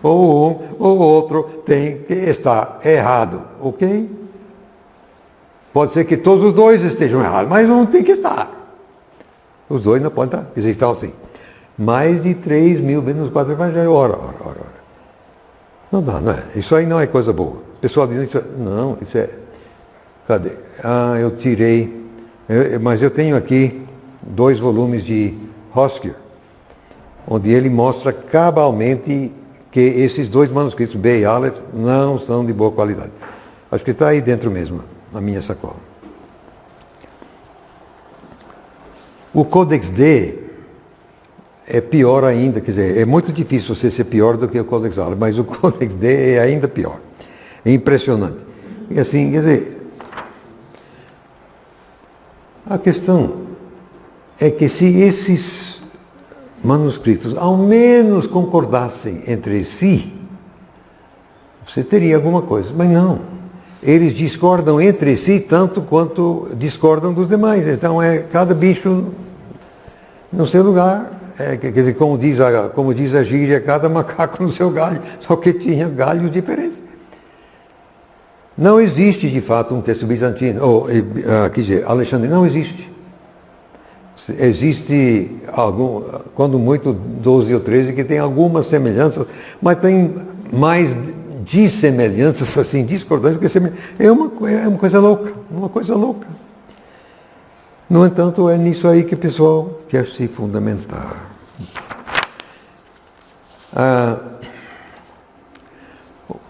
Speaker 2: Ou um ou outro tem que estar errado, ok? Pode ser que todos os dois estejam errados, mas um tem que estar. Os dois não podem estar, eles estão assim. Mais de 3.000 vezes nos 4 evangelhos. Ora. Não dá, não é? Isso aí não é coisa boa. O pessoal diz, não, isso é... Cadê? Ah, eu tirei... mas eu tenho aqui 2 volumes de Hosker, onde ele mostra cabalmente que esses 2 manuscritos, B e Aleph, não são de boa qualidade. Acho que está aí dentro mesmo, na minha sacola. O Codex D é pior ainda, quer dizer, é muito difícil você ser pior do que o Codex Aleph, mas o Codex D é ainda pior. É impressionante. E assim, quer dizer, a questão é que se esses manuscritos ao menos concordassem entre si, você teria alguma coisa, mas não. Eles discordam entre si tanto quanto discordam dos demais. Então é cada bicho no seu lugar. Quer dizer, como diz a gíria, cada macaco no seu galho, só que tinha galhos diferentes. Não existe de fato um texto bizantino, quer dizer, Alexandre, não existe. Existe quando muito 12 ou 13, que tem algumas semelhanças, mas tem mais dissemelhanças, assim, discordantes, porque é uma coisa louca, uma coisa louca. No entanto, é nisso aí que o pessoal quer se fundamentar.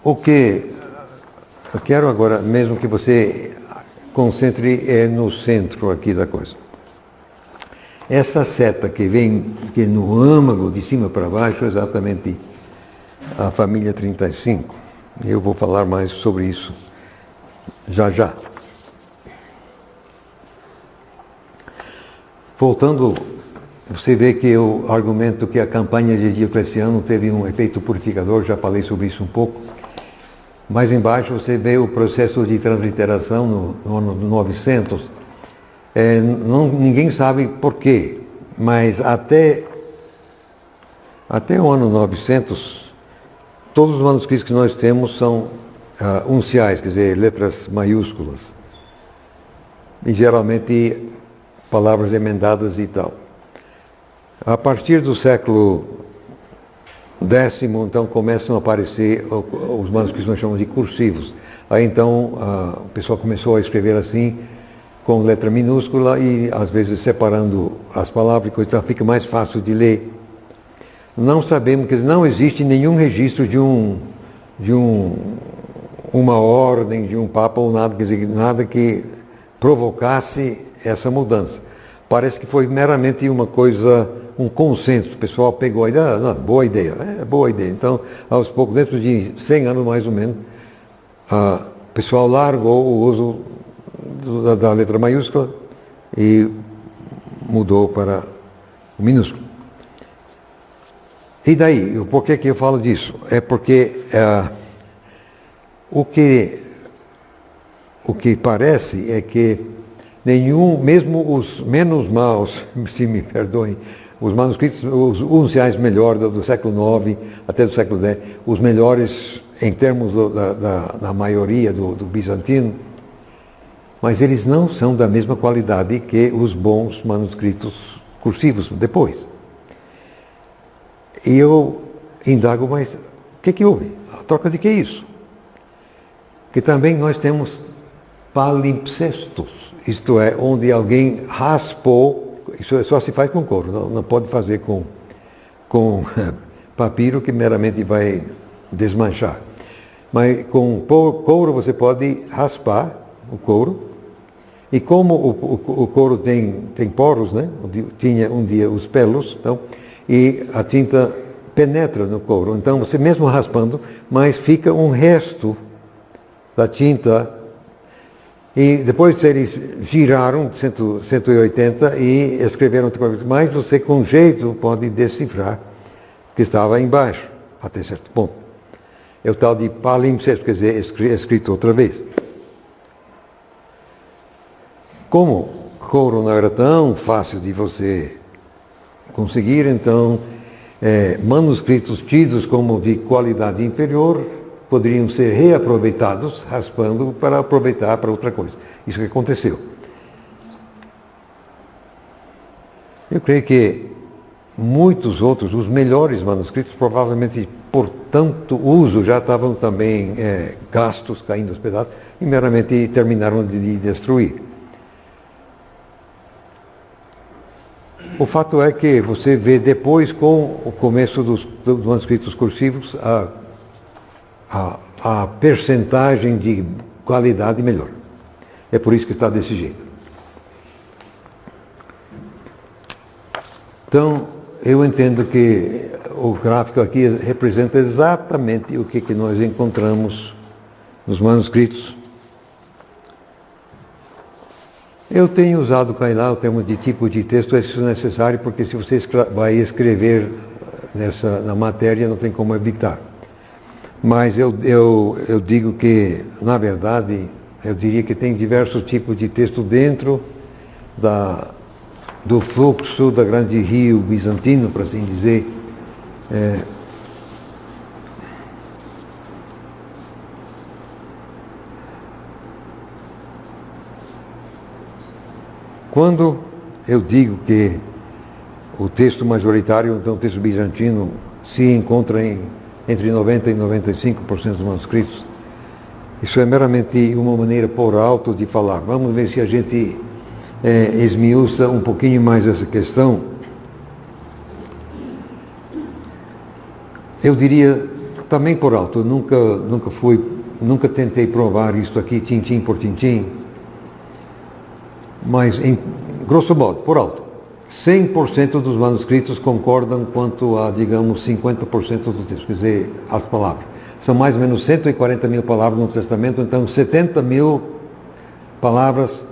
Speaker 2: O que eu quero agora, mesmo que você concentre no centro aqui da coisa. Essa seta que vem no âmago de cima para baixo é exatamente a família 35. Eu vou falar mais sobre isso já. Voltando, você vê que eu argumento que a campanha de Diocleciano teve um efeito purificador, já falei sobre isso um pouco. Mais embaixo você vê o processo de transliteração no ano 900. Ninguém sabe por quê, mas até o ano 900, todos os manuscritos que nós temos são unciais, quer dizer, letras maiúsculas. E geralmente palavras emendadas e tal. A partir do século X, então, começam a aparecer os manuscritos que nós chamamos de cursivos. Aí então o pessoal começou a escrever assim, com letra minúscula e às vezes separando as palavras, então fica mais fácil de ler. Não sabemos, quer dizer, não existe nenhum registro de uma ordem, de um papa ou nada, quer dizer, nada que provocasse essa mudança. Parece que foi meramente uma coisa, um consenso. O pessoal pegou a ideia, boa ideia. Então, aos poucos, dentro de 100 anos mais ou menos, o pessoal largou o uso da letra maiúscula e mudou para o minúsculo. E daí, por que eu falo disso? É porque o que parece é que mesmo os menos maus, se me perdoem, os manuscritos, os unciais melhores do século IX até do século X, os melhores em termos da maioria do bizantino, mas eles não são da mesma qualidade que os bons manuscritos cursivos depois. E indago, mas o que houve? A troca de que é isso? Que também nós temos palimpsestos, isto é, onde alguém raspou, isso só se faz com couro, não pode fazer com papiro que meramente vai desmanchar. Mas com couro você pode raspar o couro, e como o couro tem poros, né? Tinha um dia os pelos, então, e a tinta penetra no couro. Então você mesmo raspando, mas fica um resto da tinta. E depois eles giraram 180 e escreveram, mas você com jeito pode decifrar que estava embaixo, até certo ponto. É o tal de palimpsesto, quer dizer, escrito outra vez. Como couro não era tão fácil de você conseguir, então manuscritos tidos como de qualidade inferior poderiam ser reaproveitados, raspando, para aproveitar para outra coisa. Isso que aconteceu. Eu creio que muitos outros, os melhores manuscritos, provavelmente por tanto uso, já estavam também gastos, caindo aos pedaços, e meramente terminaram de destruir. O fato é que você vê depois, com o começo dos manuscritos cursivos, a percentagem de qualidade melhor. É por isso que está desse jeito. Então, eu entendo que o gráfico aqui representa exatamente o que nós encontramos nos manuscritos. Eu tenho usado lá o termo de tipo de texto, isso é necessário, porque se você vai escrever na matéria, não tem como evitar. Mas eu digo que, na verdade, eu diria que tem diversos tipos de texto dentro do fluxo da grande rio bizantino, por assim dizer. Quando eu digo que o texto majoritário, então o texto bizantino, se encontra entre 90% e 95% dos manuscritos, isso é meramente uma maneira por alto de falar. Vamos ver se a gente esmiuça um pouquinho mais essa questão. Eu diria, também por alto, eu nunca tentei provar isto aqui, tintim por tintim, mas, em grosso modo, por alto, 100% dos manuscritos concordam quanto a, digamos, 50% do texto, quer dizer, as palavras. São mais ou menos 140 mil palavras no Testamento, então 70 mil palavras,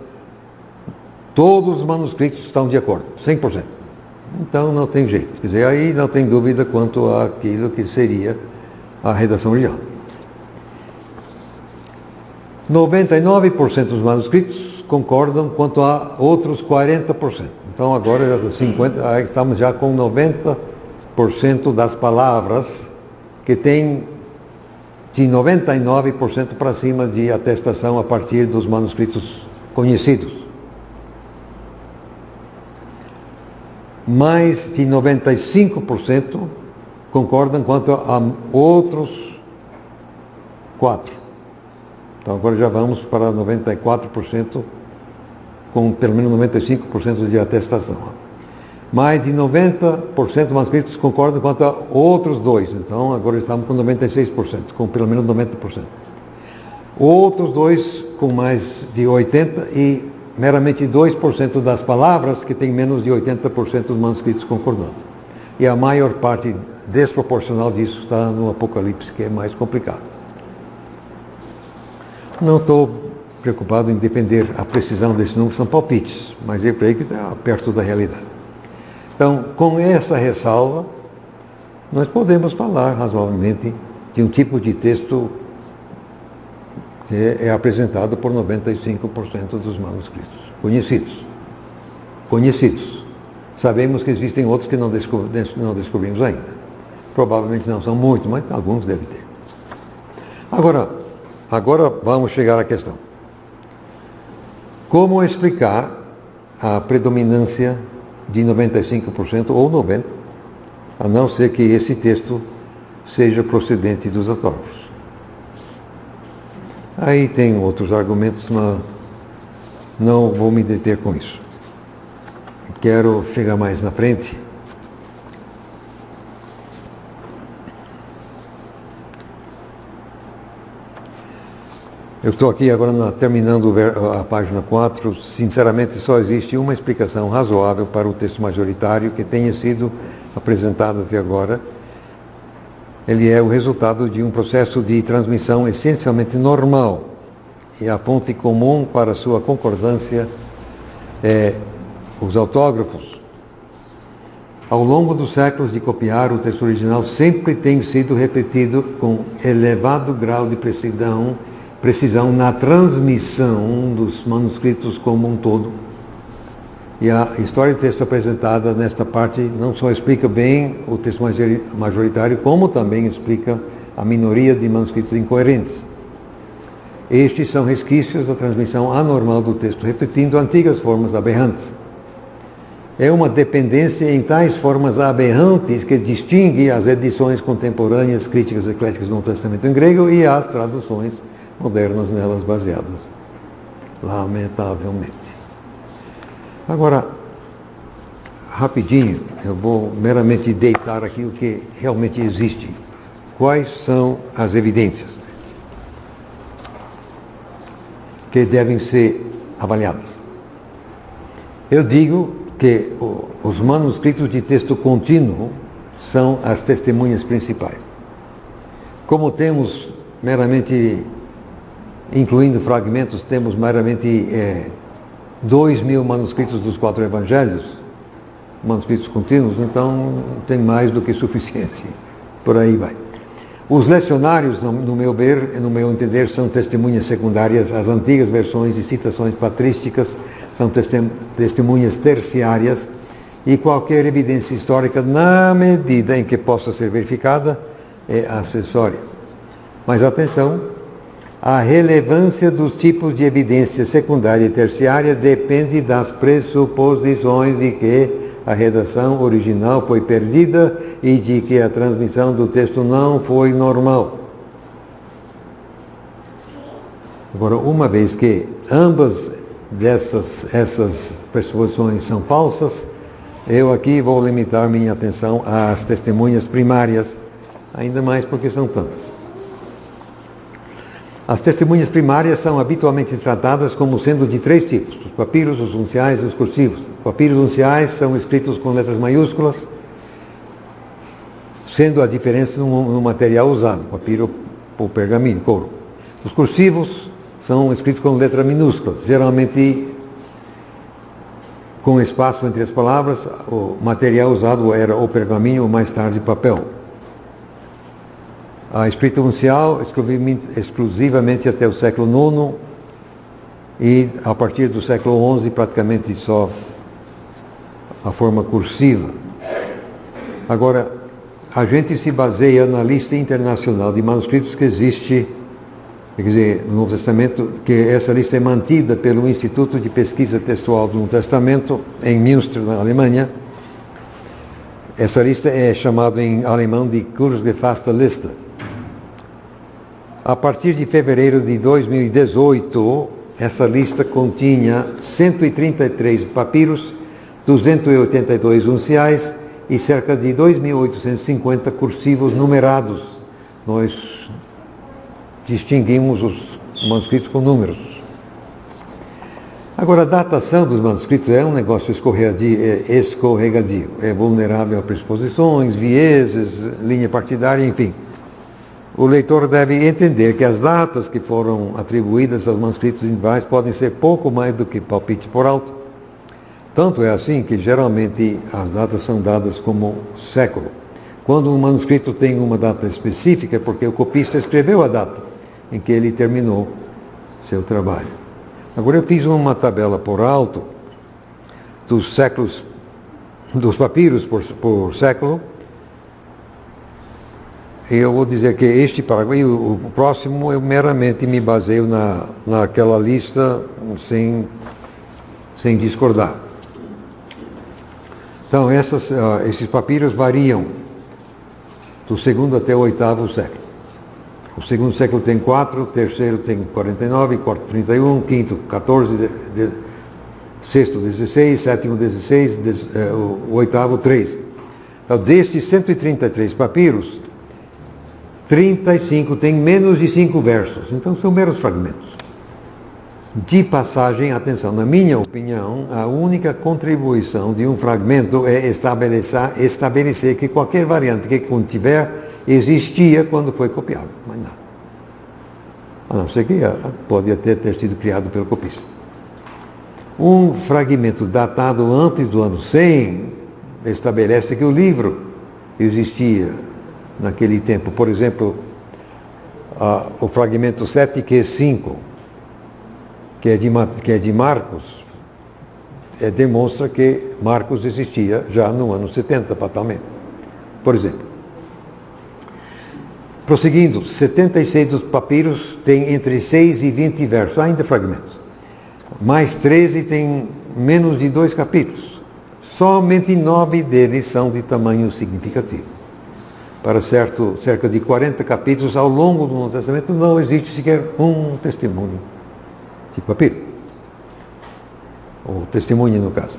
Speaker 2: todos os manuscritos estão de acordo, 100%. Então não tem jeito, quer dizer, aí não tem dúvida quanto àquilo que seria a redação original. 99% dos manuscritos concordam quanto a outros 40%. Então agora estamos já com 90% das palavras que tem de 99% para cima de atestação a partir dos manuscritos conhecidos. Mais de 95% concordam quanto a outros 4%. Então agora já vamos para 94%, com pelo menos 95% de atestação. Mais de 90% dos manuscritos concordam quanto a outros 2%. Então agora estamos com 96%, com pelo menos 90%. Outros 2% com mais de 80% e meramente 2% das palavras que tem menos de 80% dos manuscritos concordando. E a maior parte desproporcional disso está no Apocalipse, que é mais complicado. Não estou preocupado em defender a precisão desse número, são palpites, mas eu creio que está perto da realidade. Então, com essa ressalva, nós podemos falar razoavelmente de um tipo de texto que é apresentado por 95% dos manuscritos conhecidos. Sabemos que existem outros que não descobrimos ainda. Provavelmente não são muitos, mas alguns devem ter. Agora vamos chegar à questão. Como explicar a predominância de 95% ou 90%, a não ser que esse texto seja procedente dos autógrafos. Aí tem outros argumentos, mas não vou me deter com isso. Quero chegar mais na frente. Eu estou aqui agora terminando a página 4. Sinceramente, só existe uma explicação razoável para o texto majoritário que tenha sido apresentado até agora. Ele é o resultado de um processo de transmissão essencialmente normal. E a fonte comum para sua concordância é os autógrafos. Ao longo dos séculos de copiar, o texto original sempre tem sido repetido com elevado grau de precisão na transmissão dos manuscritos como um todo. E a história do texto apresentada nesta parte não só explica bem o texto majoritário, como também explica a minoria de manuscritos incoerentes. Estes são resquícios da transmissão anormal do texto, repetindo antigas formas aberrantes. É uma dependência em tais formas aberrantes que distingue as edições contemporâneas críticas ecléticas do Novo Testamento em grego e as traduções modernas nelas baseadas, lamentavelmente. Agora, rapidinho, eu vou meramente deitar aqui o que realmente existe. Quais são as evidências que devem ser avaliadas? Eu digo que os manuscritos de texto contínuo são as testemunhas principais. Como temos meramente, incluindo fragmentos, temos meramente 2.000 manuscritos dos 4 evangelhos, manuscritos contínuos, então tem mais do que suficiente. Por aí vai. Os lecionários, no meu entender, são testemunhas secundárias. As antigas versões de citações patrísticas são testemunhas terciárias, e qualquer evidência histórica, na medida em que possa ser verificada, é acessória. Mas atenção, a relevância dos tipos de evidência secundária e terciária depende das pressuposições de que a redação original foi perdida e de que a transmissão do texto não foi normal. Agora, uma vez que ambas essas pressuposições são falsas, eu aqui vou limitar minha atenção às testemunhas primárias, ainda mais porque são tantas. As testemunhas primárias são habitualmente tratadas como sendo de 3 tipos: os papiros, os unciais e os cursivos. Os papiros unciais são escritos com letras maiúsculas, sendo a diferença no material usado, papiro ou pergaminho, couro. Os cursivos são escritos com letra minúscula, geralmente com espaço entre as palavras. O material usado era ou pergaminho ou mais tarde papel. A escrita uncial, exclusivamente até o século IX, e a partir do século XI, praticamente só a forma cursiva. Agora, a gente se baseia na lista internacional de manuscritos que existe, quer dizer, no Novo Testamento, que essa lista é mantida pelo Instituto de Pesquisa Textual do Novo Testamento, em Münster, na Alemanha. Essa lista é chamada em alemão de Kurzgefasste Liste. A partir de fevereiro de 2018, essa lista continha 133 papiros, 282 unciais e cerca de 2.850 cursivos numerados. Nós distinguimos os manuscritos com números. Agora, a datação dos manuscritos é um negócio escorregadio, é vulnerável a pressuposições, vieses, linha partidária, enfim. O leitor deve entender que as datas que foram atribuídas aos manuscritos individuais podem ser pouco mais do que palpite por alto. Tanto é assim que geralmente as datas são dadas como século. Quando um manuscrito tem uma data específica, é porque o copista escreveu a data em que ele terminou seu trabalho. Agora eu fiz uma tabela por alto dos séculos, dos papiros por século. Eu vou dizer que este parágrafo e o próximo eu meramente me baseio naquela lista sem discordar. Então esses papiros variam do segundo até o oitavo século. O segundo século tem 4, o terceiro tem 49, quarto 31, quinto 14, sexto 16, sétimo 16, o oitavo 3. Então, destes 133 papiros, 35 têm menos de 5 versos, então são meros fragmentos. De passagem, atenção, na minha opinião, a única contribuição de um fragmento é estabelecer que qualquer variante que contiver existia quando foi copiado, mas nada. A não ser que pode até ter sido criado pelo copista. Um fragmento datado antes do ano 100 estabelece que o livro existia naquele tempo. Por exemplo, o fragmento 7Q5, que é de Marcos, demonstra que Marcos existia já no ano 70, fatalmente. Por exemplo, prosseguindo, 76 dos papiros têm entre 6 e 20 versos, ainda fragmentos. Mais 13 têm menos de 2 capítulos. Somente 9 deles são de tamanho significativo. Para cerca de 40 capítulos ao longo do Novo Testamento não existe sequer um testemunho de papiro. Ou testemunha, no caso.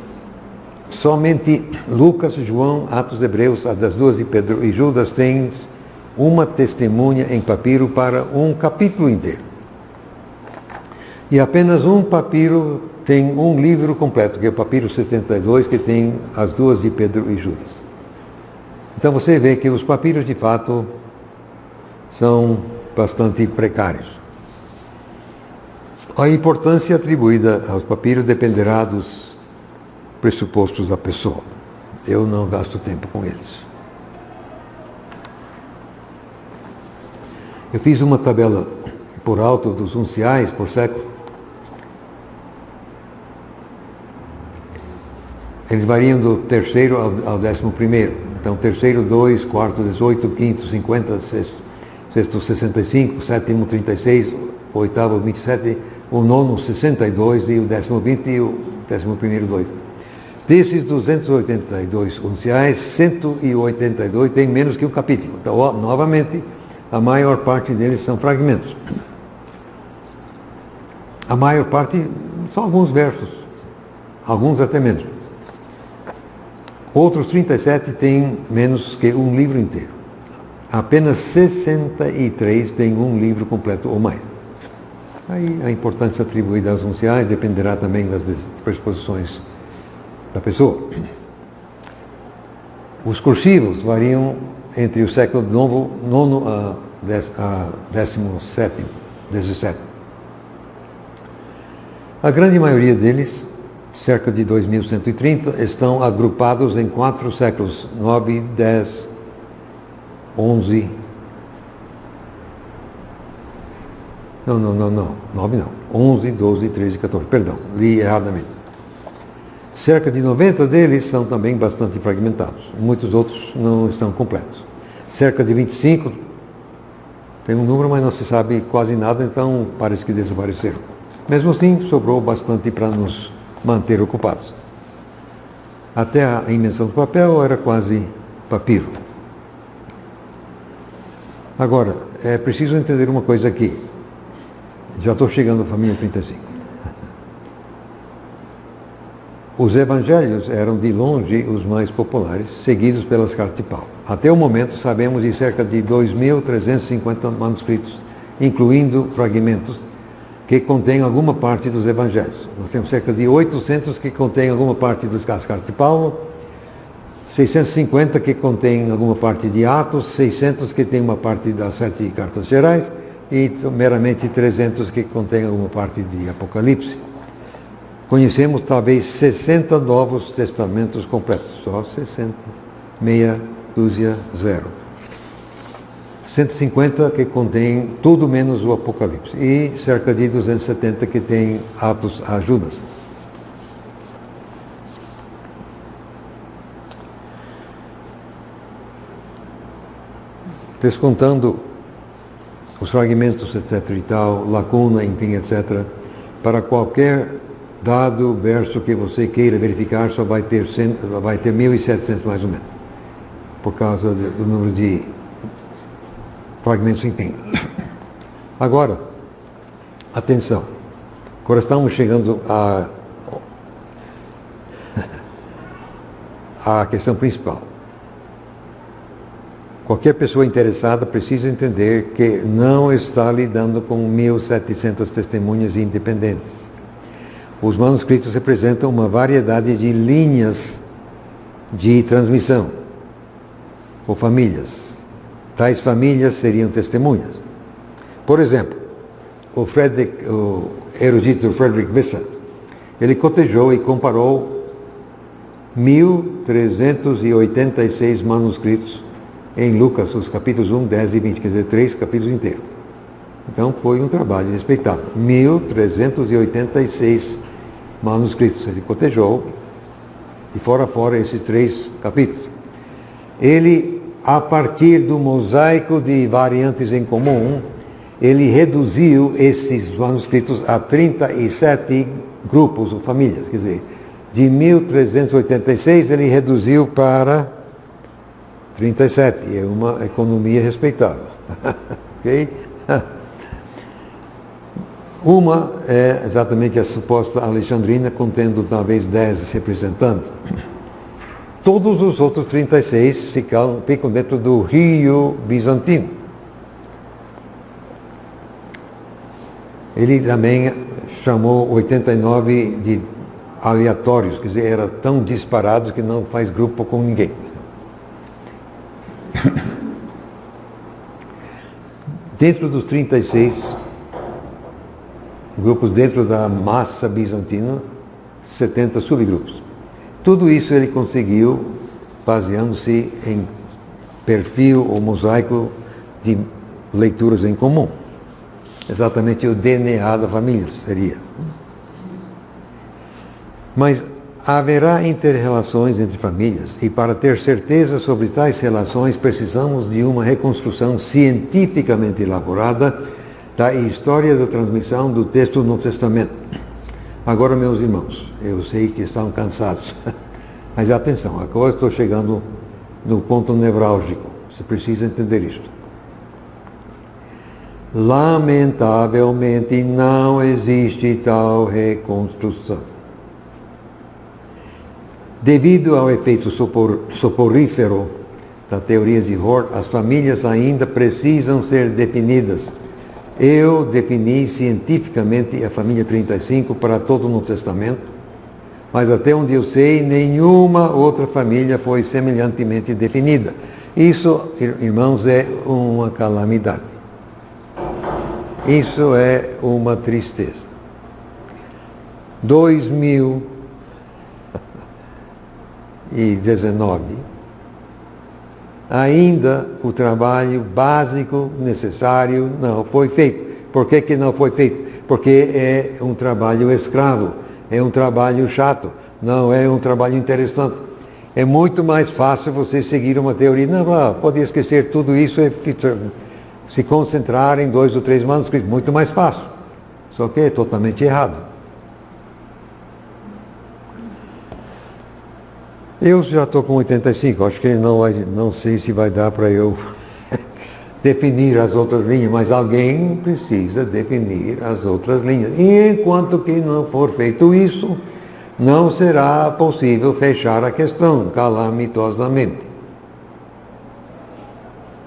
Speaker 2: Somente Lucas, João, Atos de Hebreus, das duas de Pedro e Judas têm uma testemunha em papiro para um capítulo inteiro. E apenas um papiro tem um livro completo, que é o papiro 72, que tem as duas de Pedro e Judas. Então você vê que os papiros, de fato, são bastante precários. A importância atribuída aos papiros dependerá dos pressupostos da pessoa. Eu não gasto tempo com eles. Eu fiz uma tabela por alto dos unciais por século. Eles variam do terceiro ao 11º. Então, terceiro, 2, quarto, 18, quinto, 50, sexto, 65, sétimo, 36, oitavo, 27, o nono, 62 e o 10º, 20 e o 11º, 2. Desses 282 unciais, 182 têm menos que um capítulo. Então, novamente, a maior parte deles são fragmentos. A maior parte são alguns versos, alguns até menos. Outros 37 têm menos que um livro inteiro. Apenas 63 têm um livro completo ou mais. Aí a importância atribuída aos unciais dependerá também das pressuposições da pessoa. Os cursivos variam entre o século IX a 17. A grande maioria deles, cerca de 2.130, estão agrupados em 4 séculos, 9, 10, 11... Não, 9 não, 11, 12, 13, 14, perdão, li erradamente. Cerca de 90 deles são também bastante fragmentados, muitos outros não estão completos. Cerca de 25, tem um número, mas não se sabe quase nada, então parece que desapareceram. Mesmo assim, sobrou bastante para nos manter ocupados. Até a invenção do papel era quase papiro. Agora, é preciso entender uma coisa aqui. Já estou chegando à família 35. Os evangelhos eram de longe os mais populares, seguidos pelas cartas de Paulo. Até o momento sabemos de cerca de 2.350 manuscritos, incluindo fragmentos que contêm alguma parte dos evangelhos. Nós temos cerca de 800 que contêm alguma parte das cartas de Paulo, 650 que contêm alguma parte de Atos, 600 que têm uma parte das 7 cartas gerais e meramente 300 que contêm alguma parte de Apocalipse. Conhecemos talvez 60 novos testamentos completos, só 60, meia dúzia, 0. 150 que contém tudo menos o Apocalipse e cerca de 270 que tem Atos a Judas. Descontando os fragmentos, etc. e tal, lacuna, enfim, etc., para qualquer dado verso que você queira verificar, só vai ter 1.700 mais ou menos, por causa do número de fragmentos, enfim. Agora, atenção, agora estamos chegando à questão principal. Qualquer pessoa interessada precisa entender que não está lidando com 1.700 testemunhas independentes. Os manuscritos representam uma variedade de linhas de transmissão, ou famílias. Tais famílias seriam testemunhas. Por exemplo, o erudito Frederick Wissant, ele cotejou e comparou 1.386 manuscritos em Lucas, os capítulos 1, 10 e 20, quer dizer, 3 capítulos inteiros. Então foi um trabalho respeitável. 1.386 manuscritos. Ele cotejou de fora a fora esses 3 capítulos. Ele, a partir do mosaico de variantes em comum, ele reduziu esses manuscritos a 37 grupos ou famílias. Quer dizer, de 1.386 ele reduziu para 37, é uma economia respeitável. Ok? Uma é exatamente a suposta Alexandrina, contendo talvez 10 representantes. Todos os outros 36 ficam dentro do Rio Bizantino. Ele também chamou 89 de aleatórios, quer dizer, eram tão disparados que não faz grupo com ninguém. Dentro dos 36 grupos, dentro da massa bizantina, 70 subgrupos. Tudo isso ele conseguiu baseando-se em perfil ou mosaico de leituras em comum. Exatamente o DNA da família seria. Mas haverá inter-relações entre famílias e para ter certeza sobre tais relações precisamos de uma reconstrução cientificamente elaborada da história da transmissão do texto do Novo Testamento. Agora, meus irmãos, eu sei que estão cansados, mas atenção, agora estou chegando no ponto nevrálgico. Você precisa entender isto. Lamentavelmente não existe tal reconstrução. Devido ao efeito soporífero da teoria de Hort, as famílias ainda precisam ser definidas. Eu defini cientificamente a família 35 para todo o Novo Testamento, mas até onde eu sei, nenhuma outra família foi semelhantemente definida. Isso, irmãos, é uma calamidade. Isso é uma tristeza. 2019, ainda o trabalho básico necessário não foi feito. Por que não foi feito? Porque é um trabalho escravo, é um trabalho chato, não é um trabalho interessante. É muito mais fácil você seguir uma teoria. Não, pode esquecer tudo isso e se concentrar em 2 ou 3 manuscritos. Muito mais fácil. Só que é totalmente errado. Eu já estou com 85, acho que não sei se vai dar para eu definir as outras linhas, mas alguém precisa definir as outras linhas. E enquanto que não for feito isso, não será possível fechar a questão calamitosamente.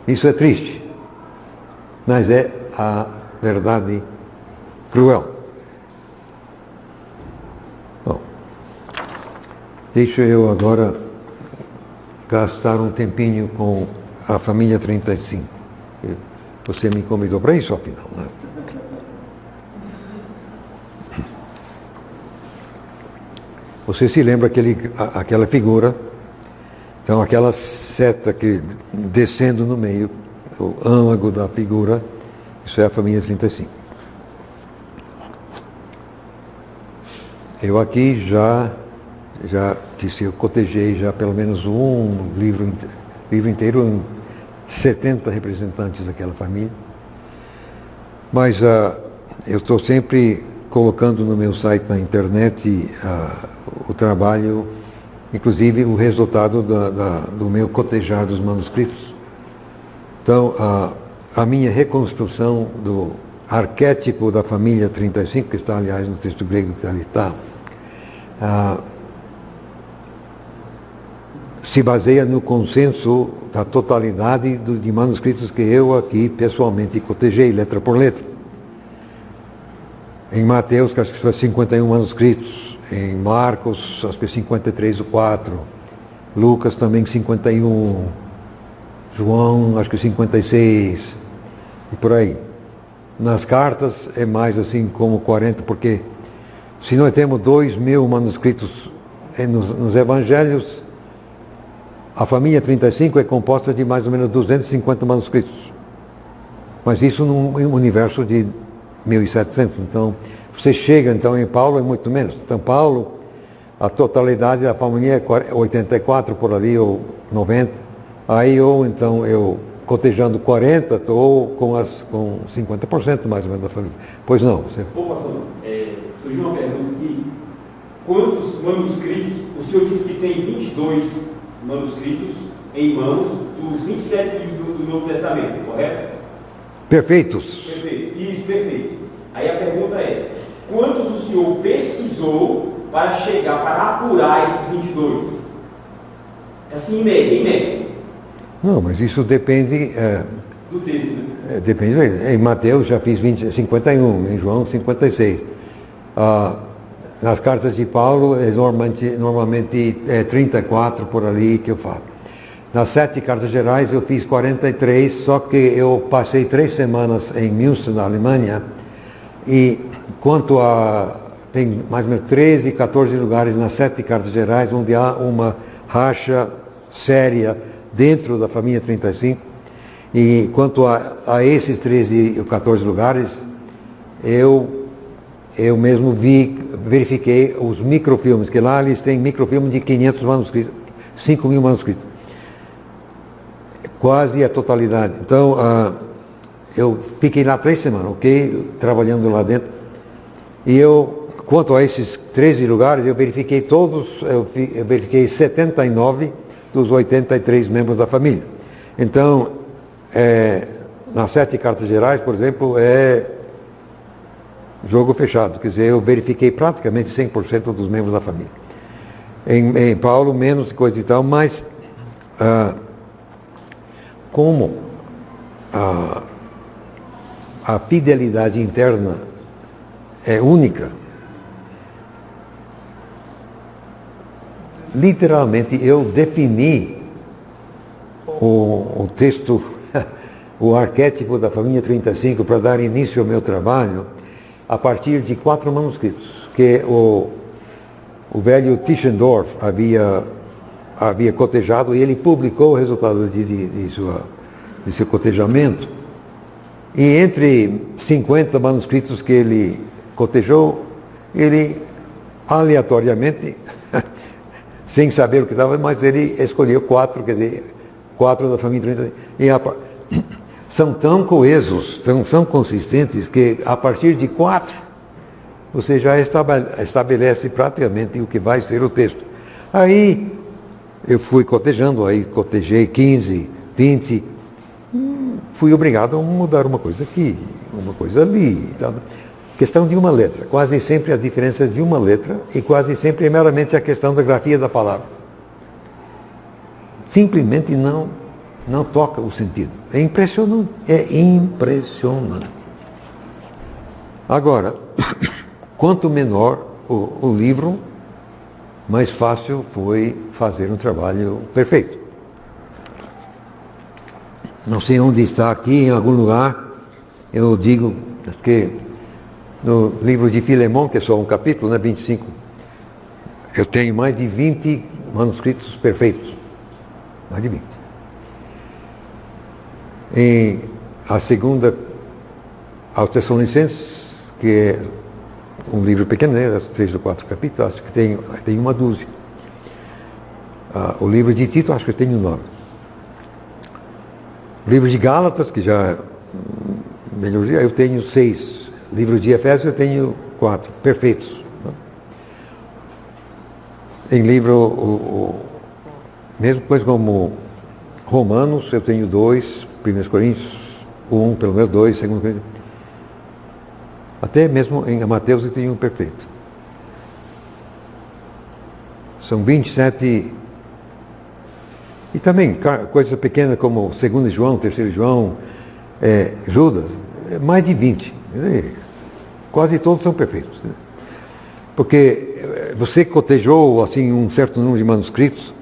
Speaker 2: Isso é triste, mas é a verdade cruel. Deixa eu agora gastar um tempinho com a família 35. Você me convidou para isso, afinal, né? Você se lembra aquela figura? Então, aquela seta que descendo no meio, o âmago da figura, isso é a família 35. Eu aqui já disse, eu cotejei já pelo menos um livro inteiro, em 70 representantes daquela família. Mas eu estou sempre colocando no meu site na internet o trabalho, inclusive o resultado do meu cotejar dos manuscritos. Então, a minha reconstrução do arquétipo da família 35, que está, aliás, no texto grego que ali está, se baseia no consenso da totalidade de manuscritos que eu aqui pessoalmente cotejei, letra por letra. Em Mateus, acho que são 51 manuscritos. Em Marcos, acho que 53 ou 4. Lucas também 51. João, acho que 56. E por aí. Nas cartas é mais assim como 40, porque se nós temos 2.000 manuscritos nos evangelhos, a família 35 é composta de mais ou menos 250 manuscritos. Mas isso num universo de 1.700. Então, você chega então em Paulo é muito menos. Então, Paulo, a totalidade da família é 84 por ali, ou 90. Aí então eu cotejando 40, estou com 50% mais ou menos da família. Pois não? Você...
Speaker 3: Ô, pastor, surgiu uma pergunta aqui. Quantos manuscritos, o senhor disse que tem 22 manuscritos em mãos dos 27 livros do Novo Testamento, correto?
Speaker 2: Perfeitos.
Speaker 3: Perfeito, isso, perfeito. Aí a pergunta é, quantos o senhor pesquisou para chegar, para apurar esses 22? Assim, em média.
Speaker 2: Não, mas isso depende...
Speaker 3: do texto, né?
Speaker 2: Depende. Em Mateus já fiz 51, em João 56. Nas cartas de Paulo, normalmente é 34 por ali que eu falo. Nas 7 cartas gerais eu fiz 43, só que eu passei 3 semanas em Münster, na Alemanha, e quanto a... tem mais ou menos 13, 14 lugares nas 7 cartas gerais onde há uma racha séria dentro da família 35, e quanto a esses 13 ou 14 lugares, eu mesmo verifiquei os microfilmes, que lá eles têm microfilme de 500 manuscritos, 5.000 manuscritos. Quase a totalidade. Então, eu fiquei lá 3 semanas, ok? Trabalhando lá dentro. E quanto a esses 13 lugares, eu verifiquei todos, eu verifiquei 79 dos 83 membros da família. Então, nas 7 cartas gerais, por exemplo, jogo fechado, quer dizer, eu verifiquei praticamente 100% dos membros da família. Em Paulo, menos coisa e tal, mas como a fidelidade interna é única, literalmente eu defini o texto, o arquétipo da família 35 para dar início ao meu trabalho a partir de 4 manuscritos, que o velho Tischendorf havia cotejado, e ele publicou o resultado de seu cotejamento. E entre 50 manuscritos que ele cotejou, ele aleatoriamente, sem saber o que estava, mas ele escolheu 4, quer dizer, 4 da família 30. E são tão coesos, são consistentes, que a partir de 4, você já estabelece praticamente o que vai ser o texto. Aí eu fui cotejando, aí cotejei 15, 20, fui obrigado a mudar uma coisa aqui, uma coisa ali. Tá? Questão de uma letra, quase sempre a diferença de uma letra, e quase sempre é meramente a questão da grafia da palavra. Simplesmente não toca o sentido. É impressionante. Agora, quanto menor o livro, mais fácil foi fazer um trabalho perfeito. Não sei onde está aqui, em algum lugar, eu digo que no livro de Filemão, que é só um capítulo, né, 25, eu tenho mais de 20 manuscritos perfeitos. Mais de 20. Em a segunda, aos Tessalonicenses, que é um livro pequeno, né, 3 ou 4 capítulos, acho que tem uma dúzia. O livro de Tito, acho que tem 9. O livro de Gálatas, que já melhoria, eu tenho 6. Livro de Efésios, eu tenho 4, perfeitos. Em livro, mesmo depois como Romanos, eu tenho 2, 1 Coríntios, o 1, pelo menos 2, segundo Coríntios. Até mesmo em Mateus ele tem um perfeito. São 27. E também coisas pequenas como 2 João, 3 João, Judas, mais de 20. Quase todos são perfeitos. Porque você cotejou assim, um certo número de manuscritos,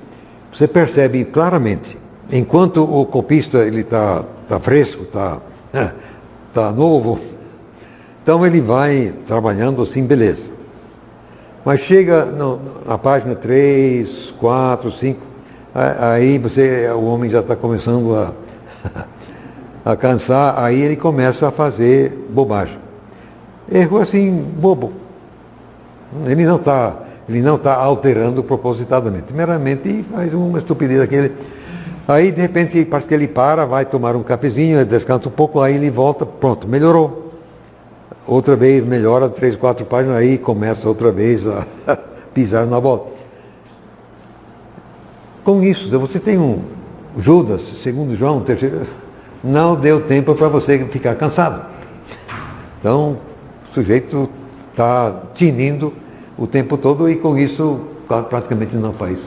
Speaker 2: você percebe claramente, enquanto o copista está fresco, está novo, então ele vai trabalhando assim, beleza. Mas chega na página 3, 4, 5, aí o homem já está começando a cansar, aí ele começa a fazer bobagem. Erro assim, bobo. Ele não está alterando propositadamente, meramente faz uma estupidez daquele. Aí de repente parece que ele vai tomar um cafezinho, descansa um pouco, aí ele volta, pronto, melhorou. Outra vez melhora 3, 4 páginas, aí começa outra vez a pisar na bola. Com isso, você tem um Judas, 2 João, 3, não deu tempo para você ficar cansado. Então, o sujeito está tinindo o tempo todo e com isso praticamente não faz.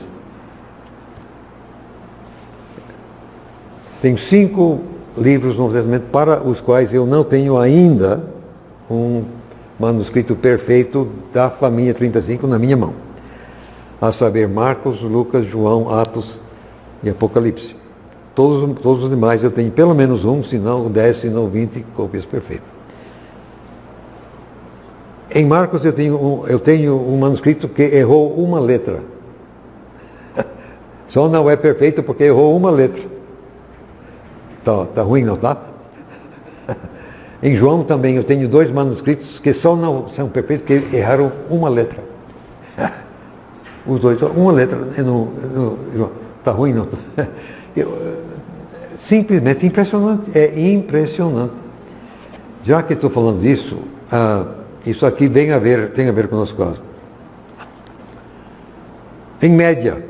Speaker 2: Tem 5 livros no Novo Testamento para os quais eu não tenho ainda um manuscrito perfeito da família 35 na minha mão. A saber, Marcos, Lucas, João, Atos e Apocalipse. Todos os demais eu tenho pelo menos um, se não 10, se não 20 cópias perfeitas. Em Marcos eu tenho um manuscrito que errou uma letra. Só não é perfeito porque errou uma letra. Tá ruim, não tá? Em João também eu tenho 2 manuscritos que só não são perfeitos porque erraram uma letra. Os 2, uma letra. Tá ruim, não? Simplesmente impressionante. É impressionante. Já que estou falando disso, isso aqui tem a ver com o nosso caso. Em média,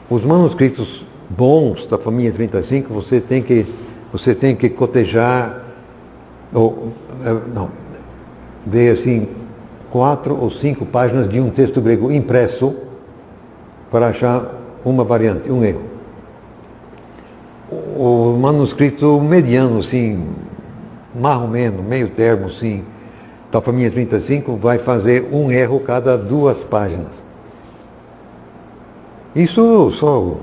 Speaker 2: os manuscritos bons da família 35, você tem que cotejar, ver assim, 4 ou 5 páginas de um texto grego impresso para achar uma variante, um erro. O manuscrito mediano, assim, mais ou menos, meio termo, sim, da família 35, vai fazer um erro cada 2 páginas. Isso só...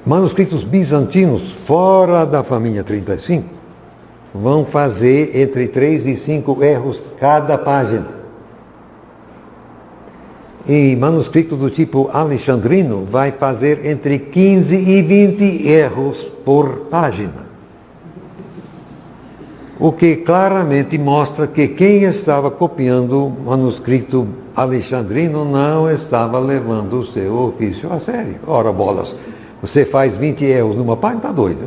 Speaker 2: Manuscritos bizantinos, fora da família 35, vão fazer entre 3 e 5 erros cada página. E manuscrito do tipo alexandrino vai fazer entre 15 e 20 erros por página. O que claramente mostra que quem estava copiando o manuscrito alexandrino não estava levando o seu ofício a sério. Ora, bolas, você faz 20 erros numa página, está doido.
Speaker 3: É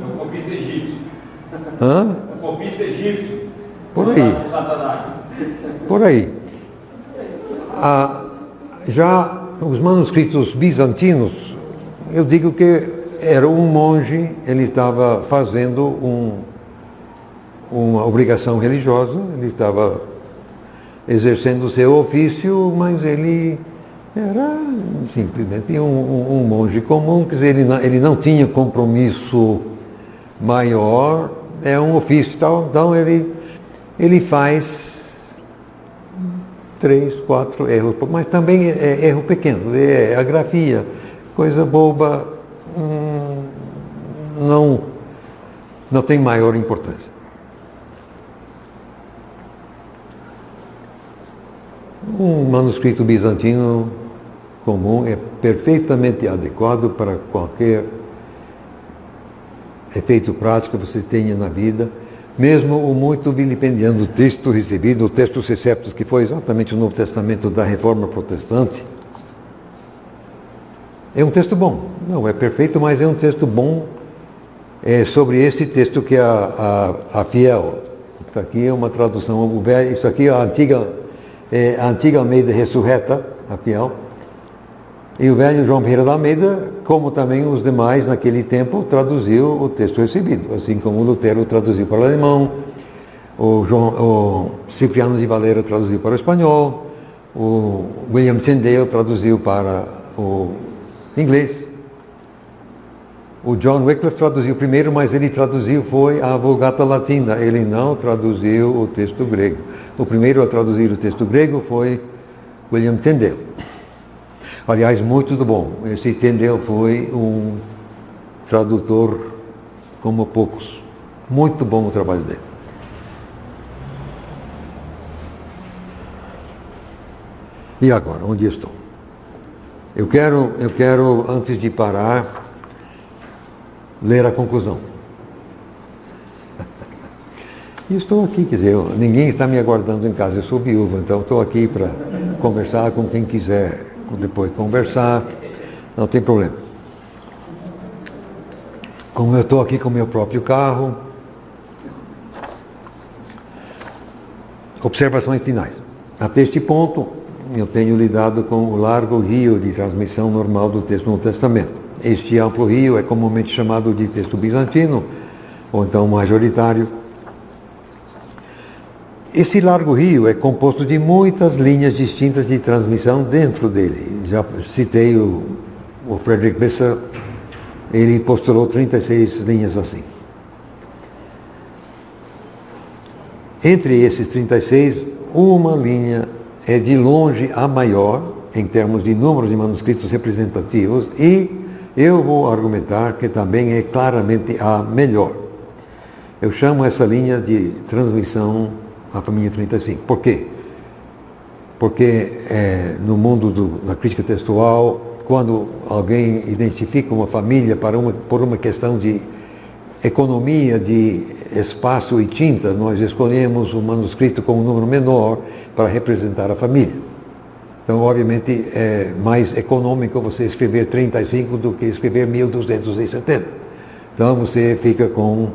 Speaker 3: um copista egípcio.
Speaker 2: Hã?
Speaker 3: Um copista egípcio.
Speaker 2: Por aí. Por aí. Já os manuscritos bizantinos, eu digo que era um monge, ele estava fazendo uma obrigação religiosa, ele estava exercendo o seu ofício, mas ele era simplesmente um monge comum, quer dizer, ele não tinha compromisso maior, é um ofício tal, então ele faz 3, 4 erros, mas também é erro pequeno, é a grafia, coisa boba, não tem maior importância. Um manuscrito bizantino comum é perfeitamente adequado para qualquer efeito prático que você tenha na vida, mesmo o muito vilipendiando texto recebido, o texto Seceptus, que foi exatamente o Novo Testamento da Reforma Protestante, é um texto bom. Não é perfeito, mas é um texto bom. É sobre esse texto que a Fiel, isso aqui é uma tradução, isso aqui é a antiga Almeida Ressurreta, a Fiel, E o velho João Ferreira da Almeida, como também os demais naquele tempo, traduziu o texto recebido, assim como o Lutero traduziu para o alemão, o Cipriano de Valera traduziu para o espanhol, o William Tyndale traduziu para o inglês, o John Wycliffe traduziu primeiro, mas ele traduziu foi a Vulgata Latina, ele não traduziu o texto grego. O primeiro a traduzir o texto grego foi William Tyndale. Aliás, muito bom. Esse Tyndale foi um tradutor como poucos. Muito bom o trabalho dele. E agora, onde estou? Eu quero, antes de parar, ler a conclusão. E estou aqui, quer dizer, ninguém está me aguardando em casa, eu sou viúva, então estou aqui para conversar com quem quiser depois conversar, não tem problema. Como eu estou aqui com o meu próprio carro, observações finais. Até este ponto, eu tenho lidado com o largo rio de transmissão normal do texto no Testamento. Este amplo rio é comumente chamado de texto bizantino, ou então majoritário. Esse largo rio é composto de muitas linhas distintas de transmissão dentro dele. Já citei o Frederick Visser, ele postulou 36 linhas assim. Entre esses 36, uma linha é de longe a maior, em termos de número de manuscritos representativos, e eu vou argumentar que também é claramente a melhor. Eu chamo essa linha de transmissão a família 35. Por quê? Porque no mundo da crítica textual, quando alguém identifica uma família por uma questão de economia de espaço e tinta, nós escolhemos um manuscrito com um número menor para representar a família. Então, obviamente, é mais econômico você escrever 35 do que escrever 1270. Então, você fica com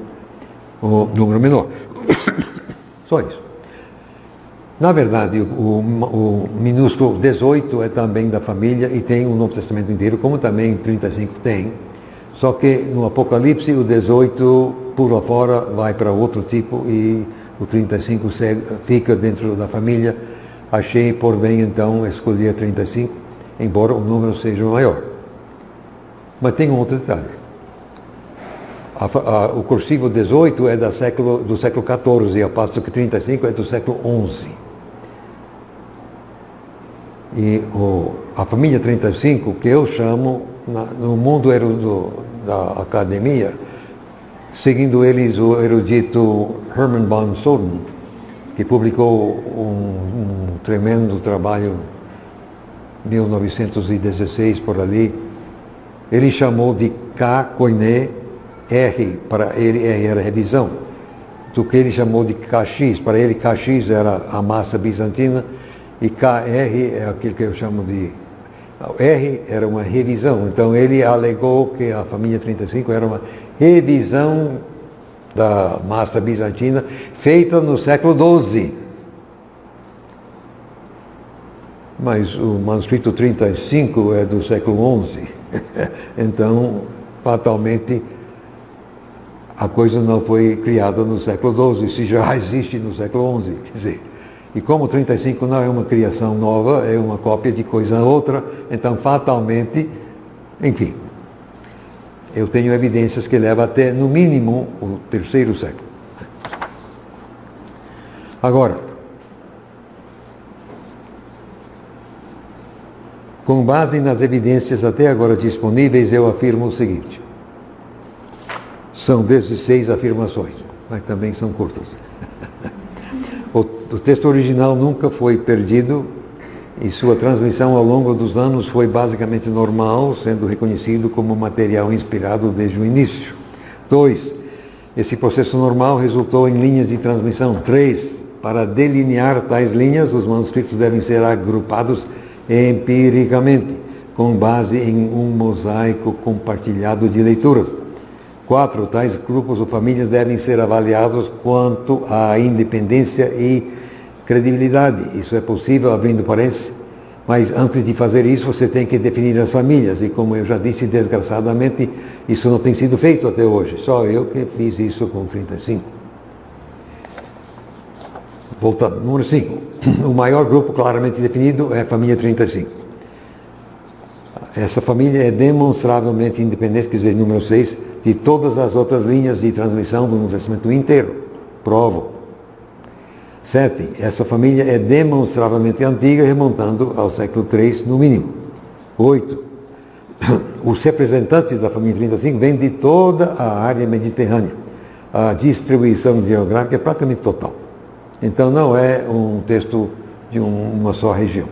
Speaker 2: o número menor. Só isso. Na verdade, o minúsculo 18 é também da família e tem o Novo Testamento inteiro, como também 35 tem. Só que no Apocalipse o 18 pula fora, vai para outro tipo e o 35 fica dentro da família. Achei por bem então escolher 35, embora o número seja maior. Mas tem um outro detalhe. O cursivo 18 é do século XIV, ao passo que 35 é do século XI. E a família 35, que eu chamo, no mundo da academia, seguindo eles o erudito Hermann von Soden, que publicou um tremendo trabalho em 1916 por ali, ele chamou de K, koiné, R, para ele R era revisão, do que ele chamou de KX, para ele KX era a massa bizantina, e KR é aquilo que eu chamo de... R era uma revisão, então ele alegou que a família 35 era uma revisão da massa bizantina feita no século XII. Mas o manuscrito 35 é do século XI, então, fatalmente, a coisa não foi criada no século XII, se já existe no século XI, quer dizer. E como 35 não é uma criação nova, é uma cópia de coisa outra, então fatalmente, enfim, eu tenho evidências que levam até, no mínimo, o terceiro século. Agora, com base nas evidências até agora disponíveis, eu afirmo o seguinte. São 16 afirmações, mas também são curtas. O texto original nunca foi perdido e sua transmissão ao longo dos anos foi basicamente normal, sendo reconhecido como material inspirado desde o início. 2. Esse processo normal resultou em linhas de transmissão. 3. Para delinear tais linhas, os manuscritos devem ser agrupados empiricamente, com base em um mosaico compartilhado de leituras. 4. Tais grupos ou famílias devem ser avaliados quanto à independência e credibilidade. Isso é possível, abrindo parênteses, Mas antes de fazer isso, você tem que definir as famílias. E como eu já disse, desgraçadamente, isso não tem sido feito até hoje. Só eu que fiz isso com 35. Voltando, número 5. O maior grupo claramente definido é a família 35. Essa família é demonstravelmente independente, quer dizer, número 6, de todas as outras linhas de transmissão do Novo Testamento inteiro. Provo. 7. Essa família é demonstravelmente antiga, remontando ao século III, no mínimo. 8. Os representantes da família 35 vêm de toda a área mediterrânea. A distribuição geográfica é praticamente total. Então não é um texto de uma só região.